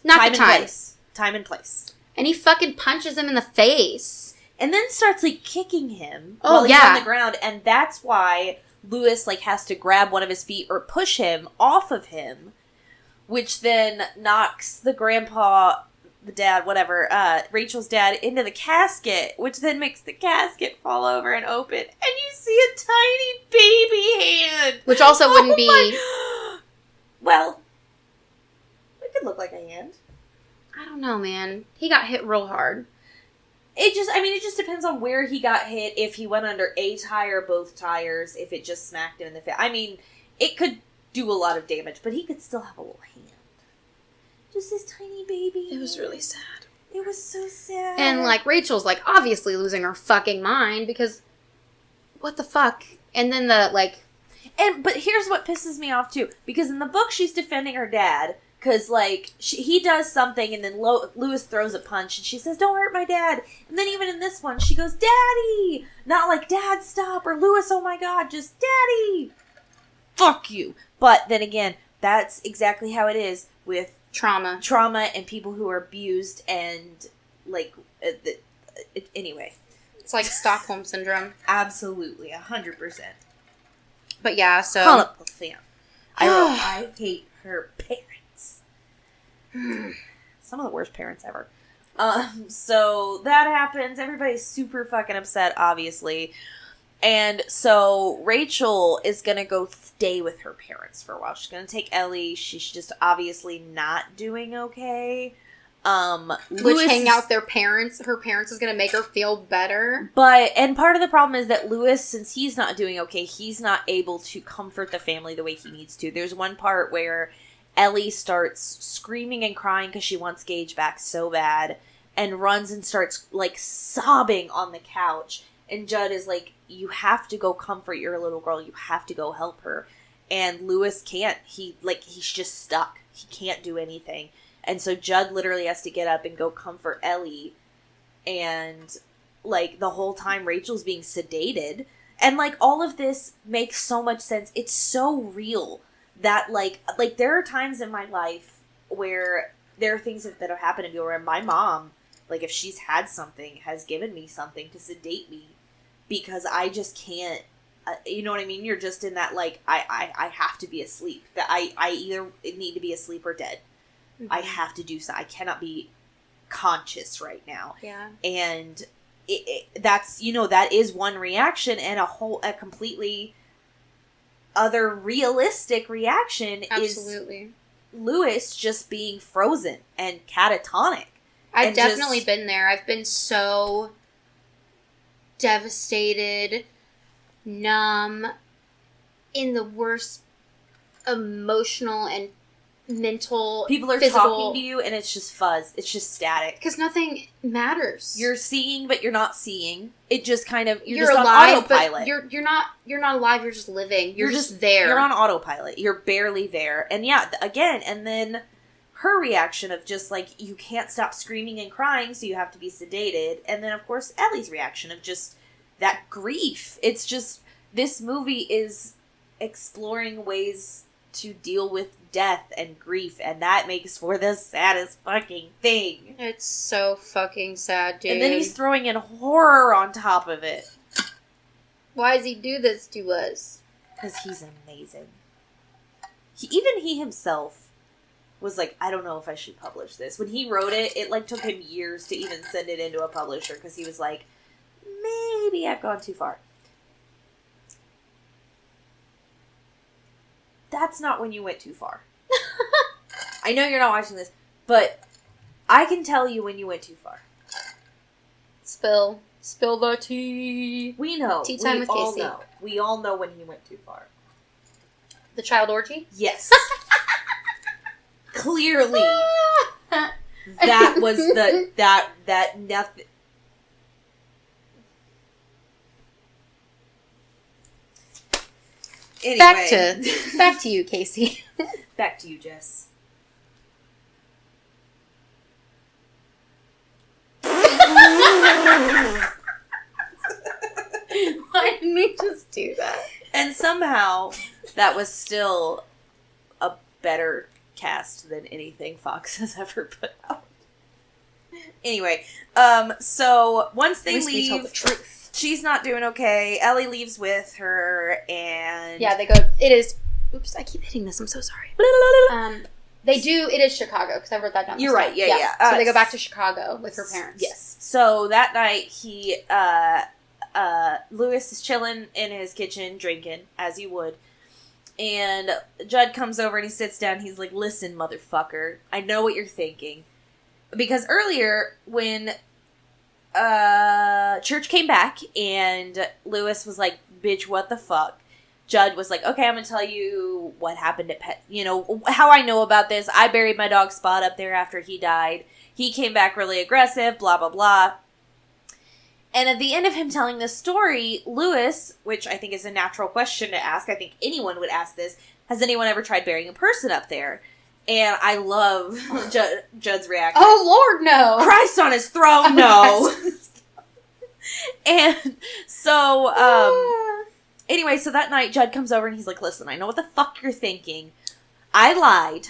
not time the and time. place. Time and place. And he fucking punches him in the face. And then starts, like, kicking him Oh, while he's yeah. on the ground. And that's why Lewis, like, has to grab one of his feet or push him off of him, which then knocks the grandpa, the dad, whatever, Rachel's dad, into the casket, which then makes the casket fall over and open. And you see a tiny baby hand. Which also wouldn't be... My... Well, it could look like a hand. I don't know, man. He got hit real hard. It just depends on where he got hit, if he went under a tire, both tires, if it just smacked him in the face. I mean, it could do a lot of damage, but he could still have a little hand. Just this tiny baby. It was really sad. It was so sad. And, like, Rachel's, like, obviously losing her fucking mind because... What the fuck? And then But here's what pisses me off, too. Because in the book, she's defending her dad... Because, like, he does something, and then Lewis throws a punch, and she says, "Don't hurt my dad." And then even in this one, she goes, "Daddy!" Not like, "Dad, stop," or "Lewis, oh my god," just, "Daddy!" Fuck you. But then again, that's exactly how it is with trauma and people who are abused and, like, anyway. It's like Stockholm Syndrome. Absolutely, 100%. But yeah, so... 100%. I hate her parents. Some of the worst parents ever. So that happens. Everybody's super fucking upset, obviously. And so Rachel is going to go stay with her parents for a while. She's going to take Ellie. She's just obviously not doing okay. Which hang out with her parents is going to make her feel better. And part of the problem is that Lewis, since he's not doing okay, he's not able to comfort the family the way he needs to. There's one part where Ellie starts screaming and crying because she wants Gage back so bad, and runs and starts, like, sobbing on the couch. And Judd is like, "You have to go comfort your little girl. You have to go help her." And Lewis can't. He's just stuck. He can't do anything. And so Judd literally has to get up and go comfort Ellie. And, like, the whole time Rachel's being sedated. And, like, all of this makes so much sense. It's so real. That, like, there are times in my life where there are things that have happened to me where my mom, like, if she's had something, has given me something to sedate me because I just can't, you know what I mean? You're just in that, like, I have to be asleep. That I either need to be asleep or dead. Mm-hmm. I have to do so. I cannot be conscious right now. Yeah. And that's, you know, that is one reaction, and a completely... other realistic reaction Absolutely. Is Lewis just being frozen and catatonic. I've definitely been there. I've been so devastated, numb, in the worst emotional and mental, people are physical... talking to you and it's just fuzz. It's just static. Because nothing matters. You're seeing, but you're not seeing. It just kind of... You're just alive, on autopilot. But you're not alive, you're just living. You're just there. You're on autopilot. You're barely there. And yeah, again, and then her reaction of just, like, you can't stop screaming and crying, so you have to be sedated. And then, of course, Ellie's reaction of just that grief. It's just... This movie is exploring ways to deal with death and grief, and that makes for the saddest fucking thing. It's so fucking sad, dude. And then he's throwing in horror on top of it. Why does he do this to us? Because he's amazing. He himself was like, I don't know if I should publish this. When he wrote it, it like took him years to even send it into a publisher, because he was like, maybe I've gone too far. That's not when you went too far. I know you're not watching this, but I can tell you when you went too far. Spill the tea. We know. Tea time with Casey. Know. We all know when he went too far. The child orgy? Yes. Clearly. That was that nothing. Anyway. Back to you, Casey. Back to you, Jess. Why didn't we just do that? And somehow, that was still a better cast than anything Fox has ever put out. Anyway, so once they leave, we tell the truth. She's not doing okay. Ellie leaves with her, and Yeah, they go. It is. Oops, I keep hitting this. I'm so sorry. They do. It is Chicago because I wrote that down. You're right. Yeah. So they go back to Chicago with her parents. Yes. So that night, Lewis is chilling in his kitchen drinking, as you would. And Judd comes over and he sits down. He's like, "Listen, motherfucker, I know what you're thinking." Because earlier, when Church came back and Lewis was like, "Bitch, what the fuck?" Judd was like, "Okay, I'm gonna tell you what happened at Pet. You know, how I know about this. I buried my dog Spot up there after he died. He came back really aggressive, blah, blah, blah." And at the end of him telling this story, Lewis, which I think is a natural question to ask, I think anyone would ask this, has anyone ever tried burying a person up there? And I love Judd's reaction. Oh, Lord, no. Christ on his throne, no. And so, anyway, so that night, Judd comes over and he's like, "Listen, I know what the fuck you're thinking. I lied.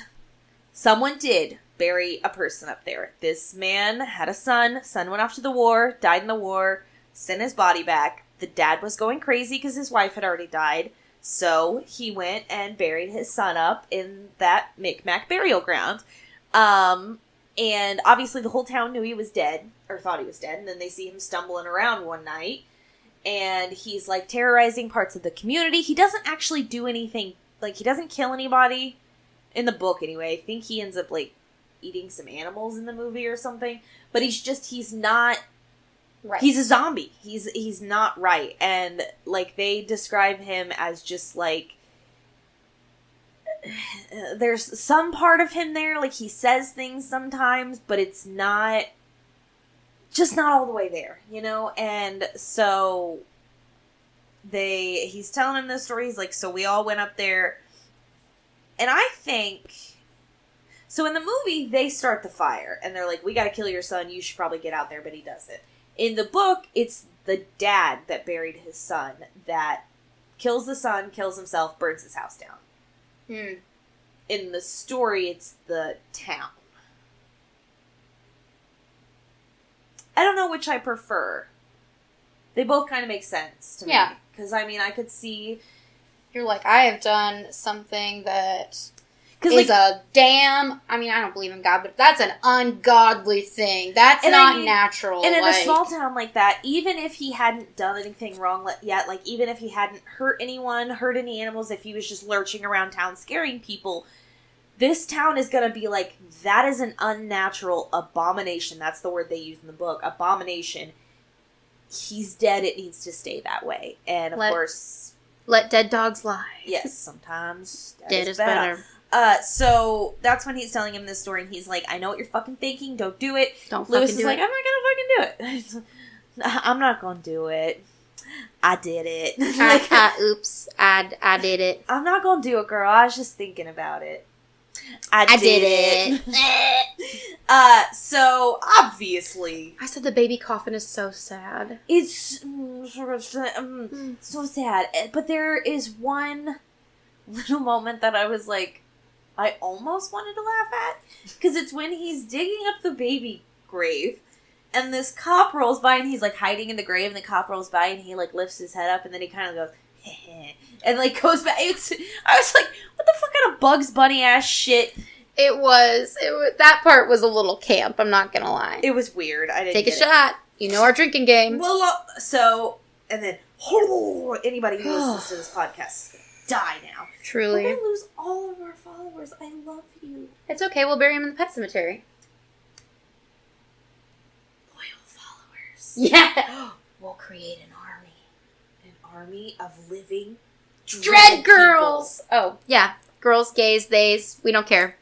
Someone did bury a person up there. This man had a son. Son went off to the war, died in the war, sent his body back. The dad was going crazy because his wife had already died. So he went and buried his son up in that Micmac burial ground. And obviously the whole town knew he was dead, or thought he was dead, and then they see him stumbling around one night, and he's, like, terrorizing parts of the community. He doesn't actually do anything, like, he doesn't kill anybody, in the book anyway. I think he ends up, like, eating some animals in the movie or something, but he's not... Right. He's a zombie. He's not right. And, like, they describe him as just, like... There's some part of him there, like, he says things sometimes, but it's not... Just not all the way there, you know? And so... He's telling him this story. He's like, "So we all went up there." And I think... So in the movie, they start the fire. And they're like, "We gotta kill your son. You should probably get out there." But he doesn't. In the book, it's the dad that buried his son that kills the son, kills himself, burns his house down. In the story, it's the town. I don't know which I prefer. They both kind of make sense to me. Yeah. Because, I mean, I could see... You're like, I have done something that... is a damn... I mean, I don't believe in God, but that's an ungodly thing. That's not natural. And in a small town like that, even if he hadn't done anything wrong yet, like, even if he hadn't hurt anyone, hurt any animals, if he was just lurching around town scaring people, this town is going to be like, that is an unnatural abomination. That's the word they use in the book. Abomination. He's dead. It needs to stay that way. And, of course... Let dead dogs lie. Yes, sometimes dead is better. So that's when he's telling him this story, and he's like, "I know what you're fucking thinking. Don't do it." Lewis is like, "I'm not gonna fucking do it. I'm not gonna do it. I did it." Oops, I did it. I'm not gonna do it, girl. I was just thinking about it. I did it. So obviously, I said the baby coffin is so sad. It's so sad. But there is one little moment that I was like, I almost wanted to laugh at, because it's when he's digging up the baby grave, and this cop rolls by, and he's, like, hiding in the grave, and the cop rolls by, and he, like, lifts his head up, and then he kind of goes, heh, and, like, goes back. I was like, what the fuck kind of Bugs Bunny-ass shit? It was, that part was a little camp, I'm not gonna lie. It was weird. I didn't Take a shot. You know our drinking game. Well, and then, anybody who listens to this podcast die now. Truly. We're gonna lose all of our followers. I love you. It's okay, we'll bury him in the pet cemetery. Loyal followers. Yeah. We'll create an army. An army of living Dread girls! People. Oh, yeah. Girls, gays, theys. We don't care.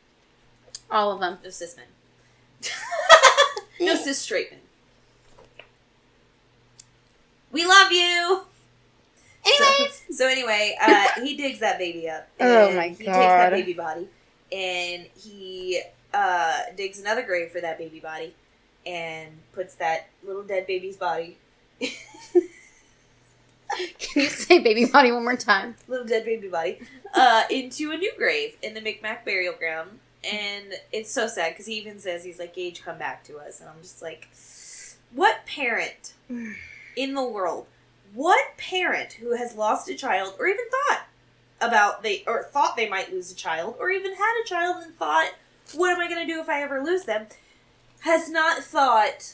All of them. No cis men. No cis straight men. We love you! Anyways. So anyway, he digs that baby up. Oh my He takes that God. baby body, and he digs another grave for that baby body, and puts that little dead baby's body. Can you say baby body one more time? Little dead baby body, into a new grave in the Micmac burial ground. And it's so sad, because he even says, he's like, Gage, come back to us. And I'm just like, what parent in the world, what parent who has lost a child, or even thought they might lose a child, or even had a child and thought, what am I going to do if I ever lose them, has not thought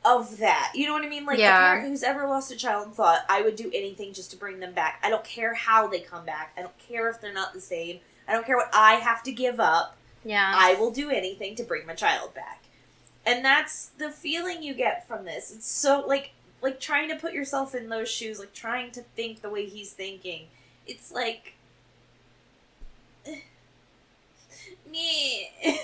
of that? You know what I mean? Like, a parent who's ever lost a child and thought, I would do anything just to bring them back. I don't care how they come back. I don't care if they're not the same. I don't care what I have to give up. Yeah. I will do anything to bring my child back. And that's the feeling you get from this. It's so, like trying to put yourself in those shoes, like, trying to think the way he's thinking. It's like... meh.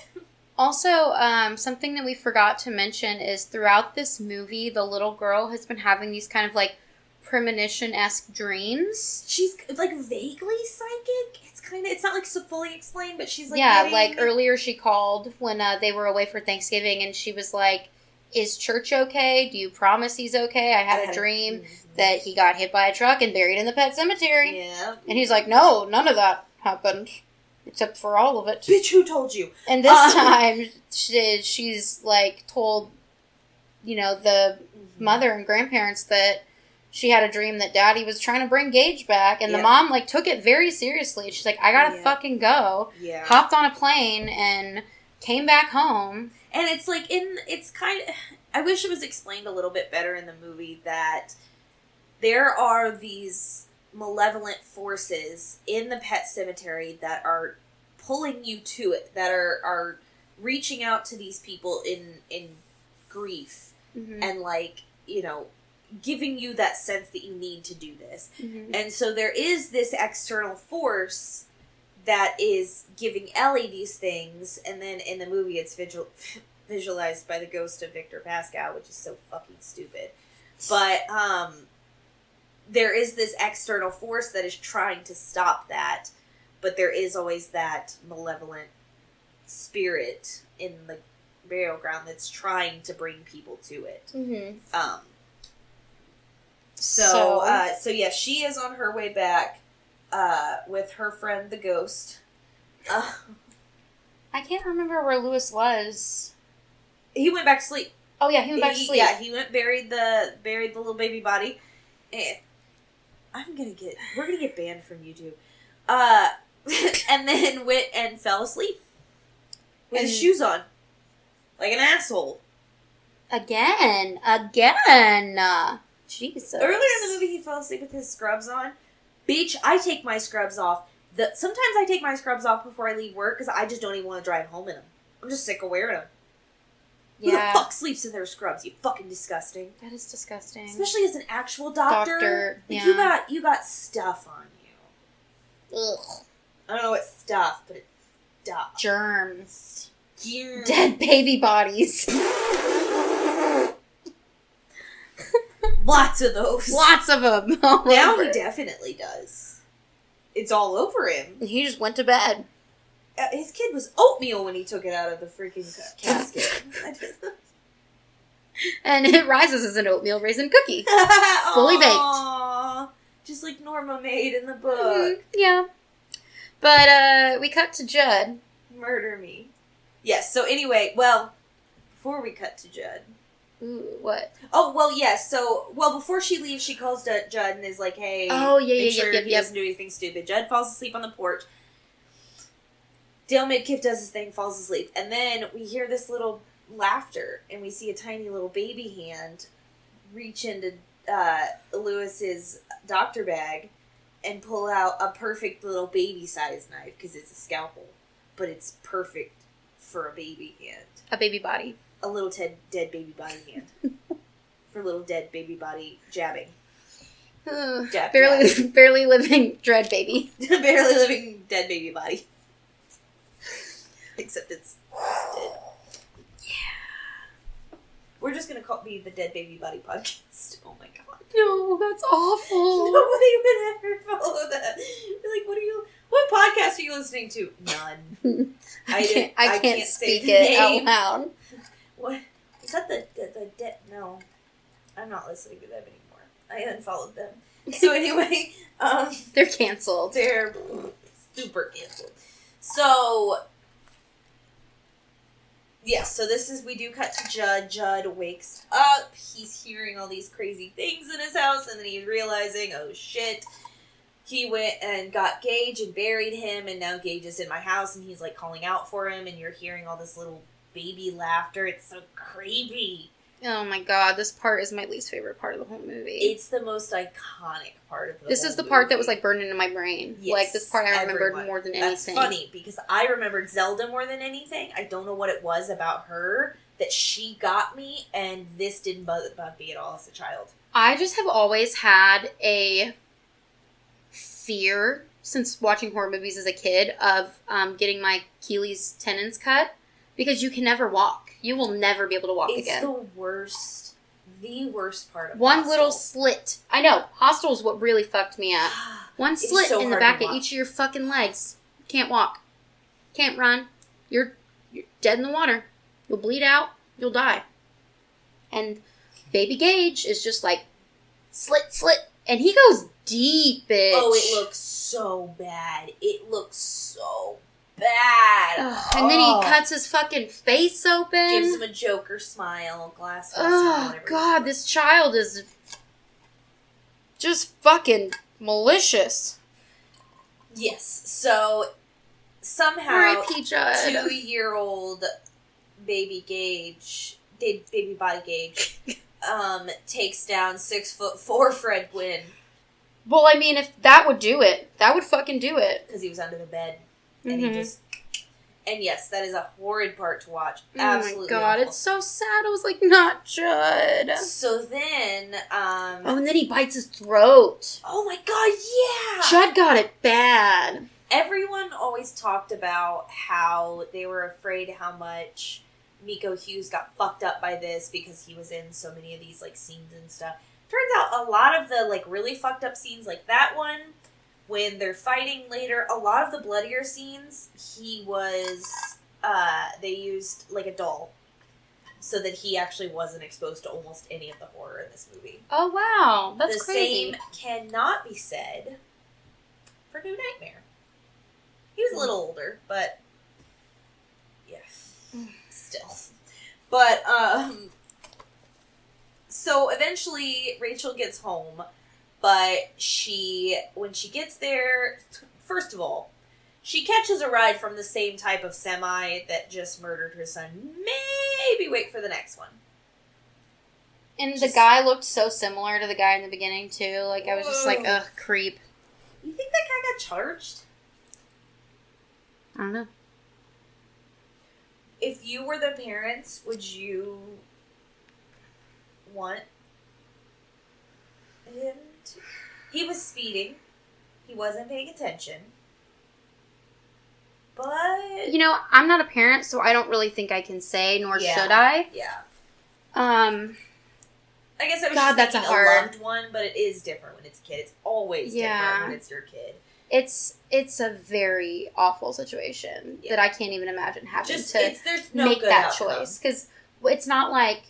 Also, something that we forgot to mention is throughout this movie, the little girl has been having these kind of, like, premonition-esque dreams. She's, like, vaguely psychic. It's not, like, so fully explained, but she's, like, yeah, like, earlier she called when they were away for Thanksgiving, and she was like, is Church okay? Do you promise he's okay? I had a dream that he got hit by a truck and buried in the pet cemetery. Yeah. And he's like, no, none of that happened. Except for all of it. Bitch, who told you? And this time, she's, like, told, you know, the mother and grandparents that she had a dream that Daddy was trying to bring Gage back. And the mom, like, took it very seriously. She's like, I gotta fucking go. Yeah. Hopped on a plane and came back home. And it's, like, it's kind of... I wish it was explained a little bit better in the movie that there are these malevolent forces in the pet cemetery that are pulling you to it, that are reaching out to these people in grief, and, like, you know, giving you that sense that you need to do this. And so there is this external force that is giving Ellie these things, and then in the movie it's visualized by the ghost of Victor Pascal, which is so fucking stupid. But there is this external force that is trying to stop that, but there is always that malevolent spirit in the burial ground that's trying to bring people to it. So yeah, she is on her way back with her friend the ghost. I can't remember where Lewis was. He went back to sleep. Oh yeah, he went back to sleep. Yeah, he went buried the little baby body. And we're gonna get banned from YouTube. And then went and fell asleep with his shoes on, like an asshole. Again. Jesus. Earlier in the movie, he fell asleep with his scrubs on. Bitch, I take my scrubs off. Sometimes I take my scrubs off before I leave work because I just don't even want to drive home in them. I'm just sick of wearing them. Who the fuck sleeps in their scrubs? You fucking disgusting. That is disgusting. Especially as an actual doctor. Yeah. You got stuff on you. Ugh. I don't know what stuff, but it's stuff. Germs. Dead baby bodies. Lots of those. Lots of them. Now he definitely does. It's all over him. He just went to bed. His kid was oatmeal when he took it out of the freaking casket. And it rises as an oatmeal raisin cookie. Fully baked. Just like Norma made in the book. Yeah. But we cut to Judd. Murder me. Yes, so anyway, well, before we cut to Judd. Ooh, what? Oh, well, yes, before she leaves, she calls Judd and is like, hey, make sure he doesn't do anything stupid. Judd falls asleep on the porch. Dale Midkiff does his thing, falls asleep. And then we hear this little laughter, and we see a tiny little baby hand reach into Lewis's doctor bag and pull out a perfect little baby-sized knife, because it's a scalpel. But it's perfect for a baby hand. A baby body. A little dead baby body hand. For little dead baby body jabbing. Barely living dread baby. Barely living dead baby body. Except it's dead. We're just going to be the Dead Baby Buddy podcast. Oh my god. No, that's awful. Nobody would ever follow that. They're like, what podcast are you listening to? None. I can't speak it out loud. What? Is that the no. I'm not listening to them anymore. I unfollowed them. So anyway, they're canceled. They're super canceled. So, yes, so we do cut to Judd. Judd wakes up. He's hearing all these crazy things in his house, and then he's realizing, oh shit, he went and got Gage and buried him, and now Gage is in my house, and he's like calling out for him, and you're hearing all this little baby laughter. It's so creepy. Oh my god, this part is my least favorite part of the whole movie. It's the most iconic part of the This is the part that was like burned into my brain. Yes, like this part I remembered more than anything. That's funny because I remembered Zelda more than anything. I don't know what it was about her that she got me, and this didn't bug me at all as a child. I just have always had a fear since watching horror movies as a kid of getting my Achilles tendons cut because you can never walk. You will never be able to walk again. It's the worst part of one Hostel. little slit. I know. Hostel's what really fucked me up. One slit so in the hard back to of walk. each of your fucking legs. Can't walk. Can't run. You're dead in the water. You'll bleed out. You'll die. And baby Gage is just like, slit. And he goes deep, bitch. Oh, it looks so bad. It looks so bad. Ugh, and then he cuts his fucking face open. Gives him a Joker smile, glass. Oh, God, this child is just fucking malicious. Yes, so somehow R.I.P. Judd. 2-year-old baby body Gage, takes down 6'4" Fred Gwynne. Well, I mean, if that would do it, that would fucking do it. Because he was under the bed. And he just... And yes, that is a horrid part to watch. Absolutely. Oh my god, awful. it's so sad. I was like, not Judd. So then, oh, and then he bites his throat. Oh my god, yeah! Judd got it bad. Everyone always talked about how they were afraid how much Miko Hughes got fucked up by this because he was in so many of these, like, scenes and stuff. Turns out a lot of the, like, really fucked up scenes, like that one, when they're fighting later, a lot of the bloodier scenes, they used, like, a doll. So that he actually wasn't exposed to almost any of the horror in this movie. Oh, wow. That's crazy. The same cannot be said for New Nightmare. He was a little older, but... yeah. Still. But, so eventually Rachel gets home, but when she gets there, first of all, she catches a ride from the same type of semi that just murdered her son. Maybe wait for the next one. And the guy looked so similar to the guy in the beginning, too. Like, I was just like, ugh, creep. You think that guy got charged? I don't know. If you were the parents, would you want him to... He was speeding. He wasn't paying attention. But... You know, I'm not a parent, so I don't really think I can say, nor should I. Yeah. I guess I was God, just that's thinking a hard... loved one, but it is different when it's a kid. It's always different when it's your kid. It's a very awful situation that I can't even imagine having there's no make good that outcome. choice. Because it's not like...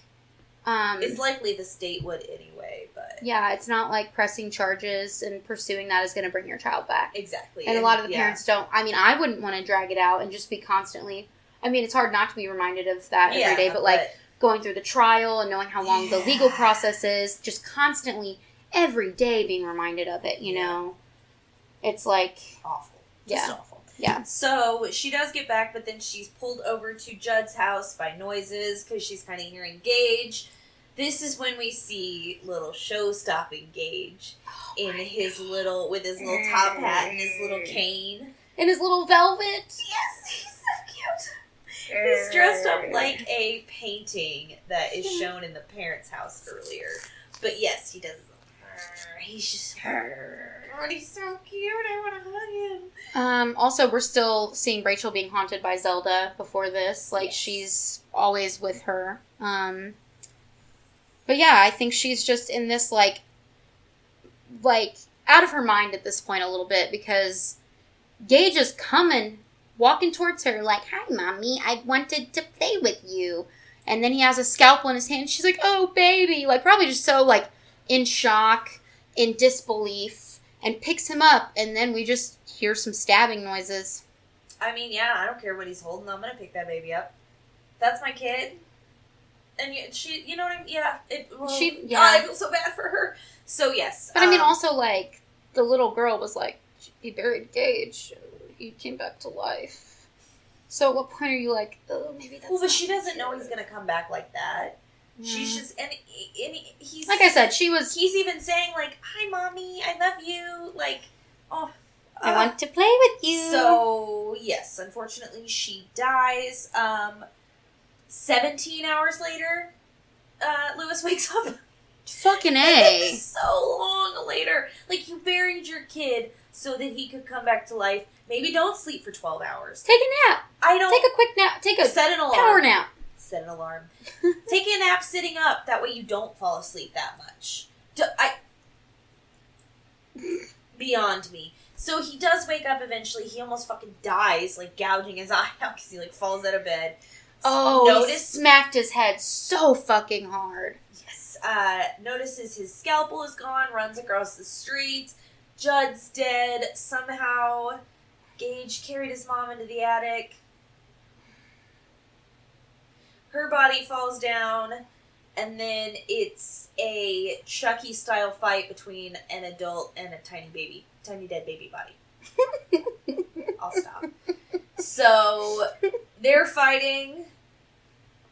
it's likely the state would anyway, but... Yeah, it's not like pressing charges and pursuing that is going to bring your child back. Exactly. And a lot of the parents don't. I mean, I wouldn't want to drag it out and just be constantly... I mean, it's hard not to be reminded of that every day, but like going through the trial and knowing how long the legal process is, just constantly, every day being reminded of it, you know? It's like... awful. Just awful. Yeah. So, she does get back, but then she's pulled over to Judd's house by noises, because she's kind of hearing Gage. This is when we see little show-stopping Gage with his little top hat and his little cane. And his little velvet. Yes, he's so cute. He's dressed up like a painting that is shown in the parents' house earlier. But yes, he does. He's just... Oh, he's so cute. I want to hug him. Also, we're still seeing Rachel being haunted by Zelda before this. Like, she's always with her. But yeah, I think she's just in this, like, out of her mind at this point a little bit, because Gage is walking towards her, like, "Hi, Mommy, I wanted to play with you." And then he has a scalpel in his hand. She's like, "Oh, baby." Like, probably just so, like, in shock, in disbelief, and picks him up. And then we just hear some stabbing noises. I mean, yeah, I don't care what he's holding. I'm going to pick that baby up. That's my kid. And she, you know what I mean? Yeah. I feel so bad for her. So, yes. But I mean, also, like, the little girl was like, he buried Gage. He came back to life. So at what point are you like, oh, maybe that's... Well, but she doesn't know he's going to come back like that. Mm. She's just... And he's... Like I said, He's even saying, like, "Hi, Mommy, I love you." Like, oh... I want to play with you. So, yes, unfortunately, she dies. 17 hours later, Lewis wakes up. Fucking A. So long later. Like, you buried your kid so that he could come back to life. Maybe don't sleep for 12 hours. Take a nap. Take a quick nap. Set an alarm. Power nap. Set an alarm. Take a nap sitting up. That way you don't fall asleep that much. Beyond me. So he does wake up eventually. He almost fucking dies, like, gouging his eye out because he, like, falls out of bed. Oh, he smacked his head so fucking hard. Yes. Notices his scalpel is gone, runs across the street. Judd's dead. Somehow, Gage carried his mom into the attic. Her body falls down, and then it's a Chucky-style fight between an adult and a tiny dead baby body. I'll stop. So, they're fighting,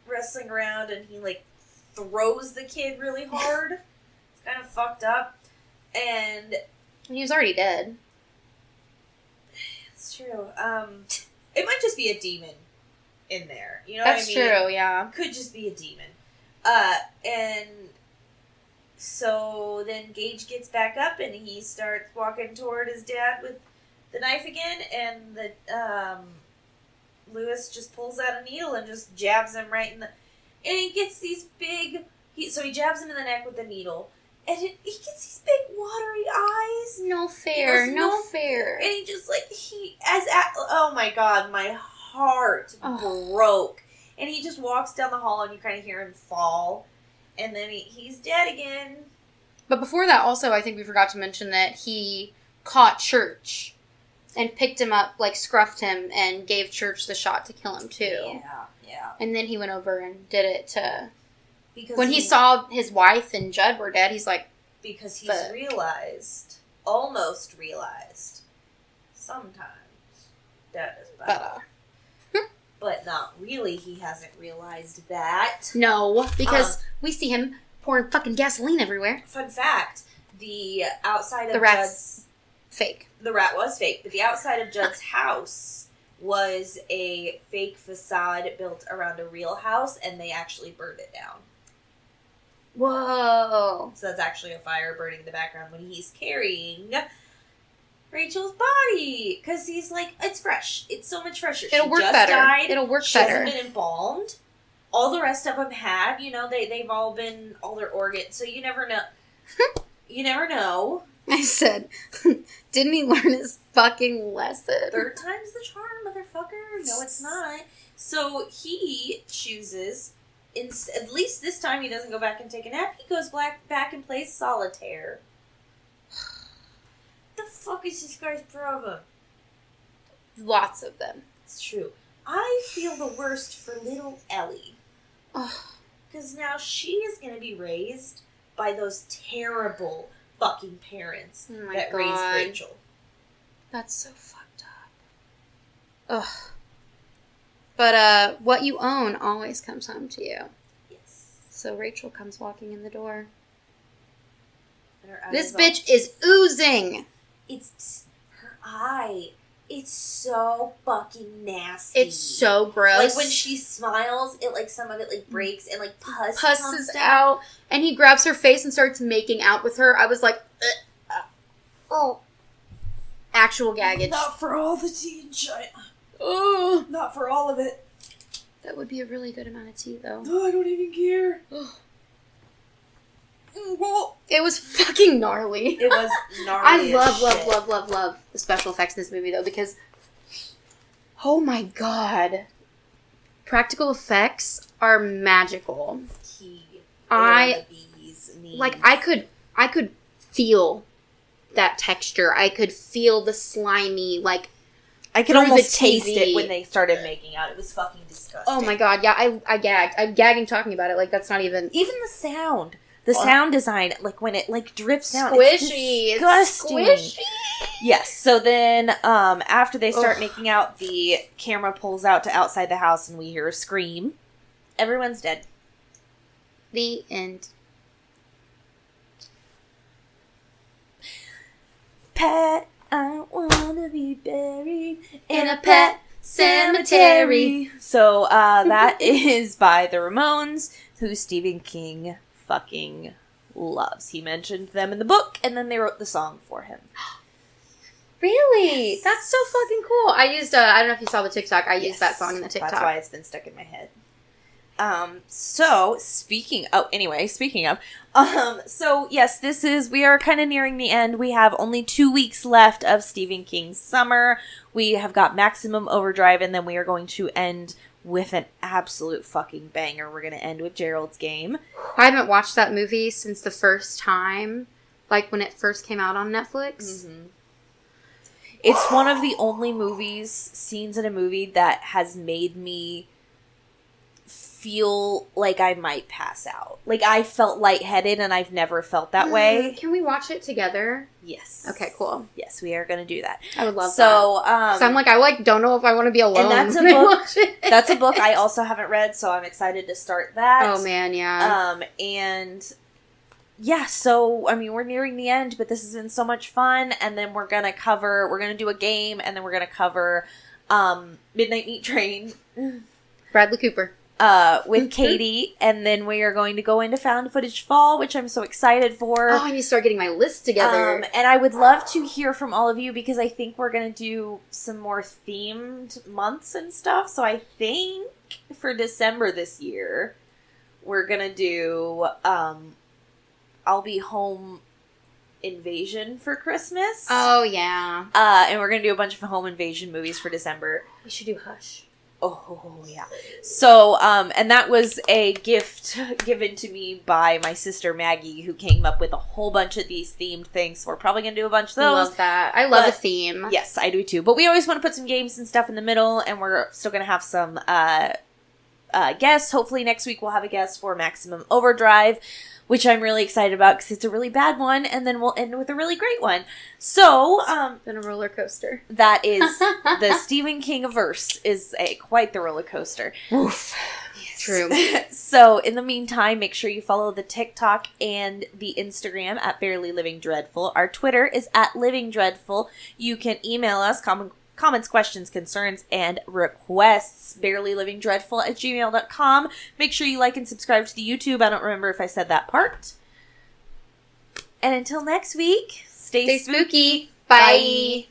wrestling around, and he, like, throws the kid really hard. It's kind of fucked up. And... he was already dead. It's true. It might just be a demon in there. You know That's what I mean? true, yeah. Could just be a demon. And so then Gage gets back up and he starts walking toward his dad with the knife again, and Lewis just pulls out a needle and just jabs him right in the... And he gets these big... So he jabs him in the neck with the needle, and he gets these big watery eyes. No fair. And he just, like, oh my God, my heart broke. And he just walks down the hall, and you kind of hear him fall. And then he's dead again. But before that, also, I think we forgot to mention that he caught Church and picked him up, like, scruffed him, and gave Church the shot to kill him, too. Yeah. And then he went over and did it to... Because when he saw his wife and Judd were dead, he's like... Because he's almost realized, sometimes death is better. But not really, he hasn't realized that. No, because we see him pouring fucking gasoline everywhere. Fun fact, the outside of the rat's fake. The rat was fake, but the outside of Judd's house was a fake facade built around a real house, and they actually burned it down. Whoa. So that's actually a fire burning in the background when he's carrying Rachel's body. Because he's like, it's fresh. It's so much fresher. It'll work better. She hasn't been embalmed. All the rest of them have. You know, they've all been, all their organs. So you never know. You never know. I said, didn't he learn his fucking lesson? Third time's the charm, motherfucker. No, it's not. So he chooses... at least this time he doesn't go back and take a nap. He goes back and plays solitaire. The fuck is this guy's problem? Lots of them. It's true. I feel the worst for little Ellie. Because now she is going to be raised by those terrible fucking parents that raised Rachel. That's so fucked up. Ugh. But, what you own always comes home to you. Yes. So Rachel comes walking in the door. This bitch is oozing! It's her eye. It's so fucking nasty. It's so gross. Like, when she smiles, it, like, some of it, like, breaks and, like, pusses out. And he grabs her face and starts making out with her. I was like, oh. Actual gaggage. Not for all the tea and China. Oh, not for all of it. That would be a really good amount of tea, though. Oh, I don't even care. It was fucking gnarly. It was gnarly. I love the special effects in this movie, though, because, oh my god, practical effects are magical. I could feel that texture. I could feel the slimy, like, I could almost taste it when they started making out. It was fucking disgusting. Oh my god, yeah, I gagged. I'm gagging talking about it. Like, that's not even... Even the sound. The sound design, like, when it, like, drips down. Squishy. It's disgusting. It's squishy. Yes, so then, after they start making out, the camera pulls out to outside the house and we hear a scream. Everyone's dead. The end. Pet, I wanna be buried in a pet cemetery. So, that is by the Ramones, who Stephen King fucking loves. He mentioned them in the book, and then they wrote the song for him. Really? That's so fucking cool. I used, I don't know if you saw the TikTok, I used that song in the TikTok. That's why it's been stuck in my head. So, speaking of, so yes, we are kind of nearing the end. We have only 2 weeks left of Stephen King's summer. We have got Maximum Overdrive, and then we are going to end with an absolute fucking banger. We're going to end with Gerald's Game. I haven't watched that movie since the first time, like when it first came out on Netflix. Mm-hmm. It's one of the only scenes in a movie that has made me feel like I might pass out. Like, I felt lightheaded, and I've never felt that way. Can we watch it together? Yes. Okay, cool. Yes, we are going to do that. I would love that. So, I'm like, don't know if I want to be alone. And that's a book. That's a book I also haven't read, so I'm excited to start that. Oh, man, yeah. And yeah, so, I mean, we're nearing the end, but this has been so much fun, and then we're going to do a game, and then we're going to cover, Midnight Meat Train. Bradley Cooper. With Katie, and then we are going to go into Found Footage Fall, which I'm so excited for. Oh, I need to start getting my list together. And I would love to hear from all of you, because I think we're going to do some more themed months and stuff. So I think for December this year, we're going to do, I'll Be Home Invasion for Christmas. Oh, yeah. And we're going to do a bunch of home invasion movies for December. We should do Hush. Oh, yeah. So, and that was a gift given to me by my sister Maggie, who came up with a whole bunch of these themed things. So we're probably going to do a bunch of those. I love that. I love a theme. Yes, I do too. But we always want to put some games and stuff in the middle, and we're still going to have some guests. Hopefully next week we'll have a guest for Maximum Overdrive, which I'm really excited about because it's a really bad one, and then we'll end with a really great one. So, it's been a roller coaster. That is the Stephen King-averse is quite the roller coaster. Oof. Yes. True. So, in the meantime, make sure you follow the TikTok and the Instagram at Barely Living Dreadful. Our Twitter is at Living Dreadful. You can email us comments, questions, concerns, and requests, barelylivingdreadful@gmail.com. Make sure you like and subscribe to the YouTube. I don't remember if I said that part. And until next week, stay spooky. Bye.